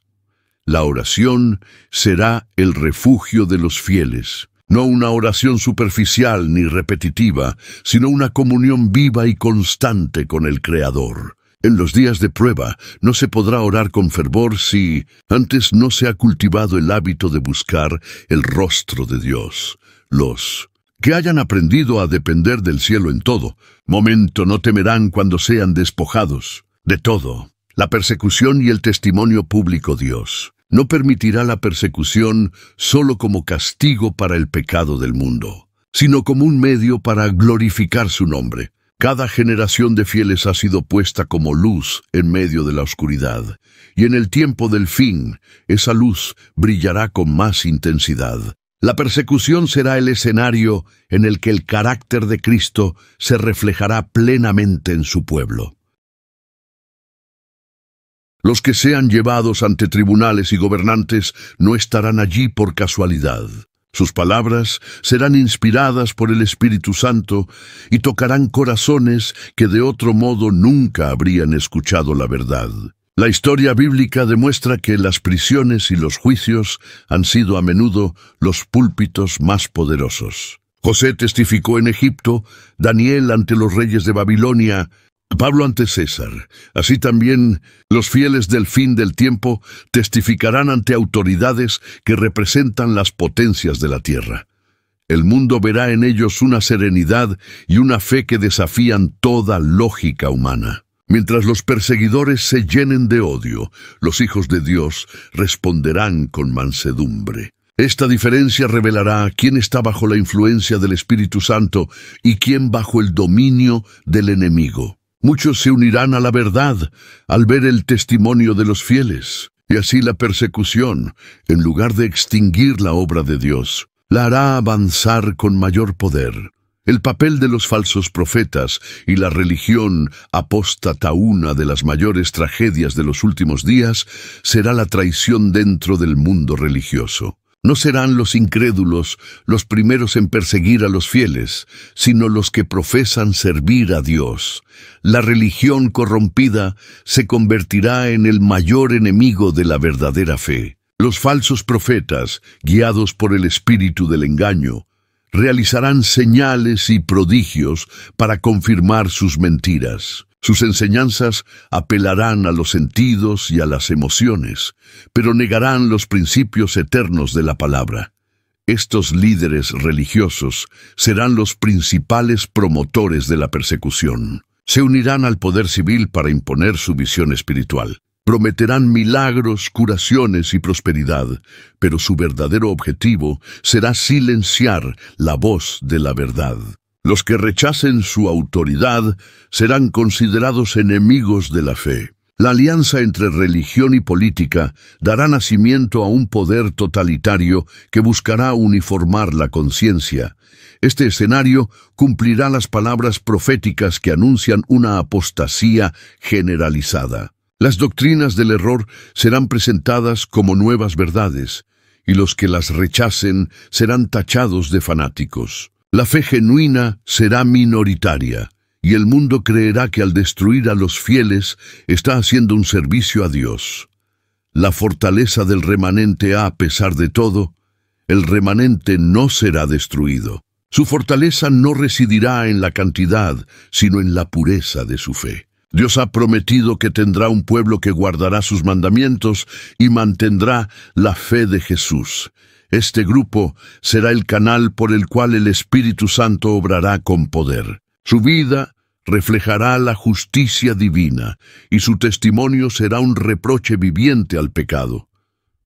La oración será el refugio de los fieles. No una oración superficial ni repetitiva, sino una comunión viva y constante con el Creador. En los días de prueba no se podrá orar con fervor si antes no se ha cultivado el hábito de buscar el rostro de Dios. Los que hayan aprendido a depender del cielo en todo momento no temerán cuando sean despojados de todo. La persecución y el testimonio público. Dios no permitirá la persecución solo como castigo para el pecado del mundo, sino como un medio para glorificar su nombre. Cada generación de fieles ha sido puesta como luz en medio de la oscuridad, y en el tiempo del fin, esa luz brillará con más intensidad. La persecución será el escenario en el que el carácter de Cristo se reflejará plenamente en su pueblo. Los que sean llevados ante tribunales y gobernantes no estarán allí por casualidad. Sus palabras serán inspiradas por el Espíritu Santo y tocarán corazones que de otro modo nunca habrían escuchado la verdad. La historia bíblica demuestra que las prisiones y los juicios han sido a menudo los púlpitos más poderosos. José testificó en Egipto, Daniel ante los reyes de Babilonia, Pablo ante César. Así también los fieles del fin del tiempo testificarán ante autoridades que representan las potencias de la tierra. El mundo verá en ellos una serenidad y una fe que desafían toda lógica humana. Mientras los perseguidores se llenen de odio, los hijos de Dios responderán con mansedumbre. Esta diferencia revelará quién está bajo la influencia del Espíritu Santo y quién bajo el dominio del enemigo. Muchos se unirán a la verdad al ver el testimonio de los fieles, y así la persecución, en lugar de extinguir la obra de Dios, la hará avanzar con mayor poder. El papel de los falsos profetas y la religión apóstata, una de las mayores tragedias de los últimos días, será la traición dentro del mundo religioso. No serán los incrédulos los primeros en perseguir a los fieles, sino los que profesan servir a Dios. La religión corrompida se convertirá en el mayor enemigo de la verdadera fe. Los falsos profetas, guiados por el espíritu del engaño, realizarán señales y prodigios para confirmar sus mentiras. Sus enseñanzas apelarán a los sentidos y a las emociones, pero negarán los principios eternos de la palabra. Estos líderes religiosos serán los principales promotores de la persecución. Se unirán al poder civil para imponer su visión espiritual. Prometerán milagros, curaciones y prosperidad, pero su verdadero objetivo será silenciar la voz de la verdad. Los que rechacen su autoridad serán considerados enemigos de la fe. La alianza entre religión y política dará nacimiento a un poder totalitario que buscará uniformar la conciencia. Este escenario cumplirá las palabras proféticas que anuncian una apostasía generalizada. Las doctrinas del error serán presentadas como nuevas verdades, y los que las rechacen serán tachados de fanáticos. La fe genuina será minoritaria, y el mundo creerá que al destruir a los fieles está haciendo un servicio a Dios. La fortaleza del remanente, a pesar de todo, el remanente no será destruido. Su fortaleza no residirá en la cantidad, sino en la pureza de su fe. Dios ha prometido que tendrá un pueblo que guardará sus mandamientos y mantendrá la fe de Jesús. Este grupo será el canal por el cual el Espíritu Santo obrará con poder. Su vida reflejará la justicia divina y su testimonio será un reproche viviente al pecado.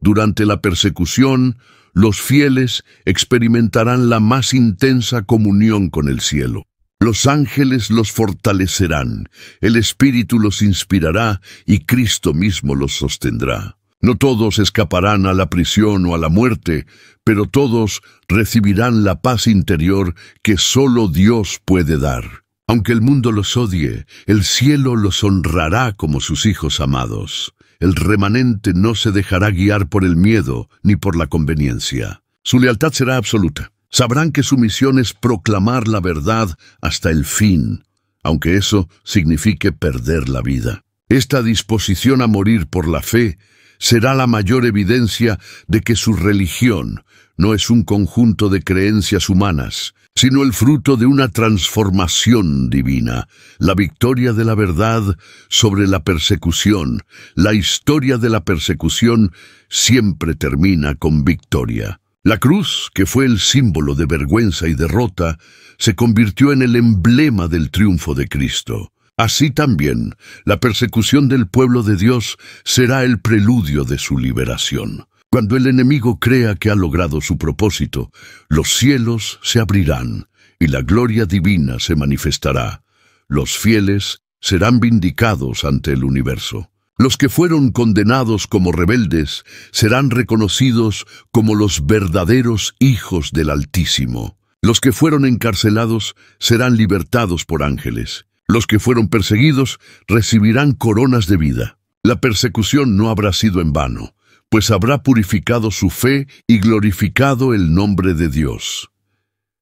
Durante la persecución, los fieles experimentarán la más intensa comunión con el cielo. Los ángeles los fortalecerán, el Espíritu los inspirará y Cristo mismo los sostendrá. No todos escaparán a la prisión o a la muerte, pero todos recibirán la paz interior que solo Dios puede dar. Aunque el mundo los odie, el cielo los honrará como sus hijos amados. El remanente no se dejará guiar por el miedo ni por la conveniencia. Su lealtad será absoluta. Sabrán que su misión es proclamar la verdad hasta el fin, aunque eso signifique perder la vida. Esta disposición a morir por la fe será la mayor evidencia de que su religión no es un conjunto de creencias humanas, sino el fruto de una transformación divina, la victoria de la verdad sobre la persecución. La historia de la persecución siempre termina con victoria. La cruz, que fue el símbolo de vergüenza y derrota, se convirtió en el emblema del triunfo de Cristo. Así también, la persecución del pueblo de Dios será el preludio de su liberación. Cuando el enemigo crea que ha logrado su propósito, los cielos se abrirán y la gloria divina se manifestará. Los fieles serán vindicados ante el universo. Los que fueron condenados como rebeldes serán reconocidos como los verdaderos hijos del Altísimo. Los que fueron encarcelados serán libertados por ángeles. Los que fueron perseguidos recibirán coronas de vida. La persecución no habrá sido en vano, pues habrá purificado su fe y glorificado el nombre de Dios.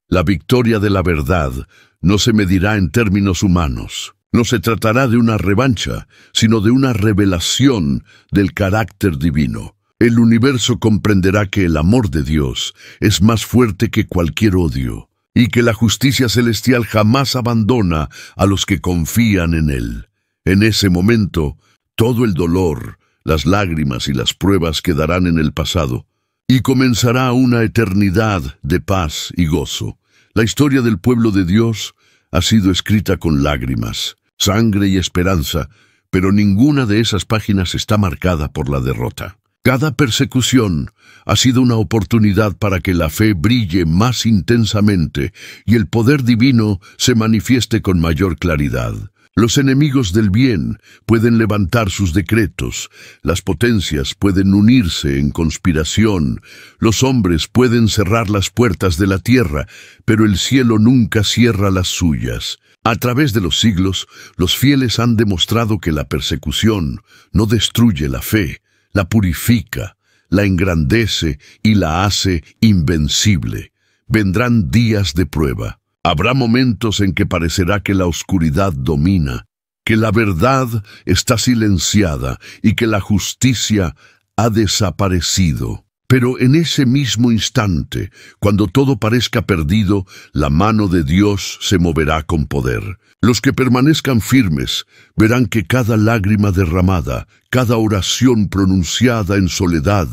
La victoria de la verdad no se medirá en términos humanos. No se tratará de una revancha, sino de una revelación del carácter divino. El universo comprenderá que el amor de Dios es más fuerte que cualquier odio, y que la justicia celestial jamás abandona a los que confían en Él. En ese momento, todo el dolor, las lágrimas y las pruebas quedarán en el pasado, y comenzará una eternidad de paz y gozo. La historia del pueblo de Dios ha sido escrita con lágrimas, sangre y esperanza, pero ninguna de esas páginas está marcada por la derrota. Cada persecución ha sido una oportunidad para que la fe brille más intensamente y el poder divino se manifieste con mayor claridad. Los enemigos del bien pueden levantar sus decretos, las potencias pueden unirse en conspiración, los hombres pueden cerrar las puertas de la tierra, pero el cielo nunca cierra las suyas. A través de los siglos, los fieles han demostrado que la persecución no destruye la fe, la purifica, la engrandece y la hace invencible. Vendrán días de prueba. Habrá momentos en que parecerá que la oscuridad domina, que la verdad está silenciada y que la justicia ha desaparecido. Pero en ese mismo instante, cuando todo parezca perdido, la mano de Dios se moverá con poder. Los que permanezcan firmes verán que cada lágrima derramada, cada oración pronunciada en soledad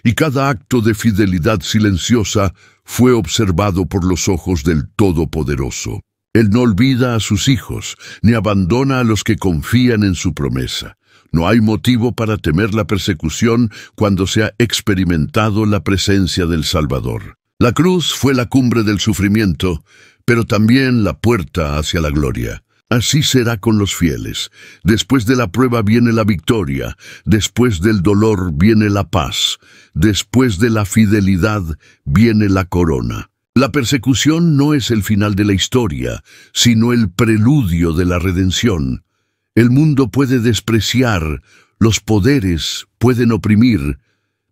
y cada acto de fidelidad silenciosa fue observado por los ojos del Todopoderoso. Él no olvida a sus hijos, ni abandona a los que confían en su promesa. No hay motivo para temer la persecución cuando se ha experimentado la presencia del Salvador. La cruz fue la cumbre del sufrimiento, pero también la puerta hacia la gloria. Así será con los fieles. Después de la prueba viene la victoria, después del dolor viene la paz, después de la fidelidad viene la corona. La persecución no es el final de la historia, sino el preludio de la redención. El mundo puede despreciar, los poderes pueden oprimir,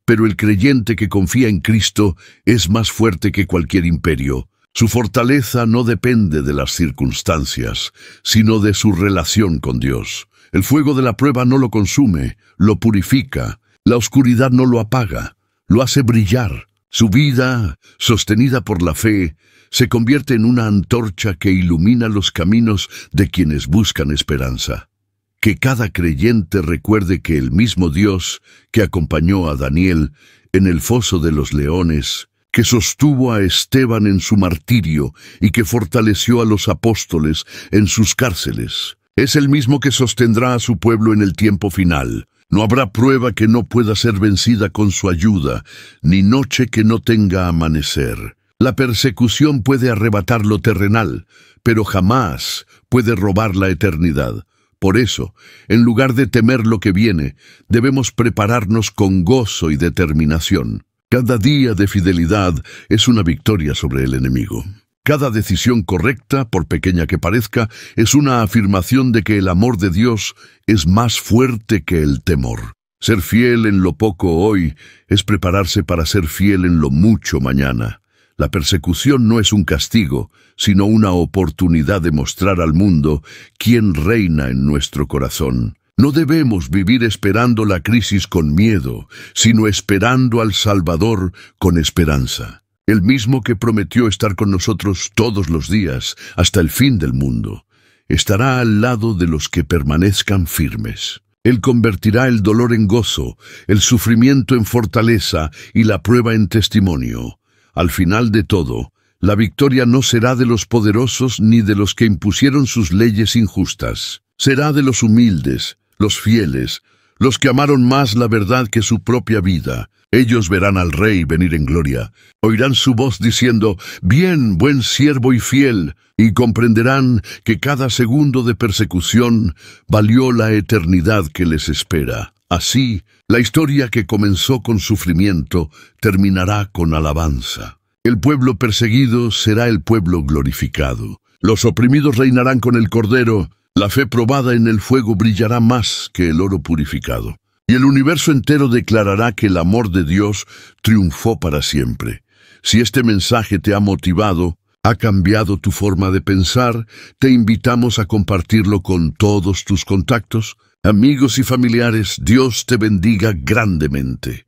pero el creyente que confía en Cristo es más fuerte que cualquier imperio. Su fortaleza no depende de las circunstancias, sino de su relación con Dios. El fuego de la prueba no lo consume, lo purifica. La oscuridad no lo apaga, lo hace brillar. Su vida, sostenida por la fe, se convierte en una antorcha que ilumina los caminos de quienes buscan esperanza. Que cada creyente recuerde que el mismo Dios que acompañó a Daniel en el foso de los leones, que sostuvo a Esteban en su martirio y que fortaleció a los apóstoles en sus cárceles, es el mismo que sostendrá a su pueblo en el tiempo final. No habrá prueba que no pueda ser vencida con su ayuda, ni noche que no tenga amanecer. La persecución puede arrebatar lo terrenal, pero jamás puede robar la eternidad. Por eso, en lugar de temer lo que viene, debemos prepararnos con gozo y determinación. Cada día de fidelidad es una victoria sobre el enemigo. Cada decisión correcta, por pequeña que parezca, es una afirmación de que el amor de Dios es más fuerte que el temor. Ser fiel en lo poco hoy es prepararse para ser fiel en lo mucho mañana. La persecución no es un castigo, sino una oportunidad de mostrar al mundo quién reina en nuestro corazón. No debemos vivir esperando la crisis con miedo, sino esperando al Salvador con esperanza. El mismo que prometió estar con nosotros todos los días, hasta el fin del mundo, estará al lado de los que permanezcan firmes. Él convertirá el dolor en gozo, el sufrimiento en fortaleza y la prueba en testimonio. Al final de todo, la victoria no será de los poderosos ni de los que impusieron sus leyes injustas. Será de los humildes, los fieles, los que amaron más la verdad que su propia vida. Ellos verán al Rey venir en gloria. Oirán su voz diciendo, «Bien, buen siervo y fiel», y comprenderán que cada segundo de persecución valió la eternidad que les espera. Así, la historia que comenzó con sufrimiento terminará con alabanza. El pueblo perseguido será el pueblo glorificado. Los oprimidos reinarán con el Cordero. La fe probada en el fuego brillará más que el oro purificado. Y el universo entero declarará que el amor de Dios triunfó para siempre. Si este mensaje te ha motivado, ha cambiado tu forma de pensar, te invitamos a compartirlo con todos tus contactos. Amigos y familiares, Dios te bendiga grandemente.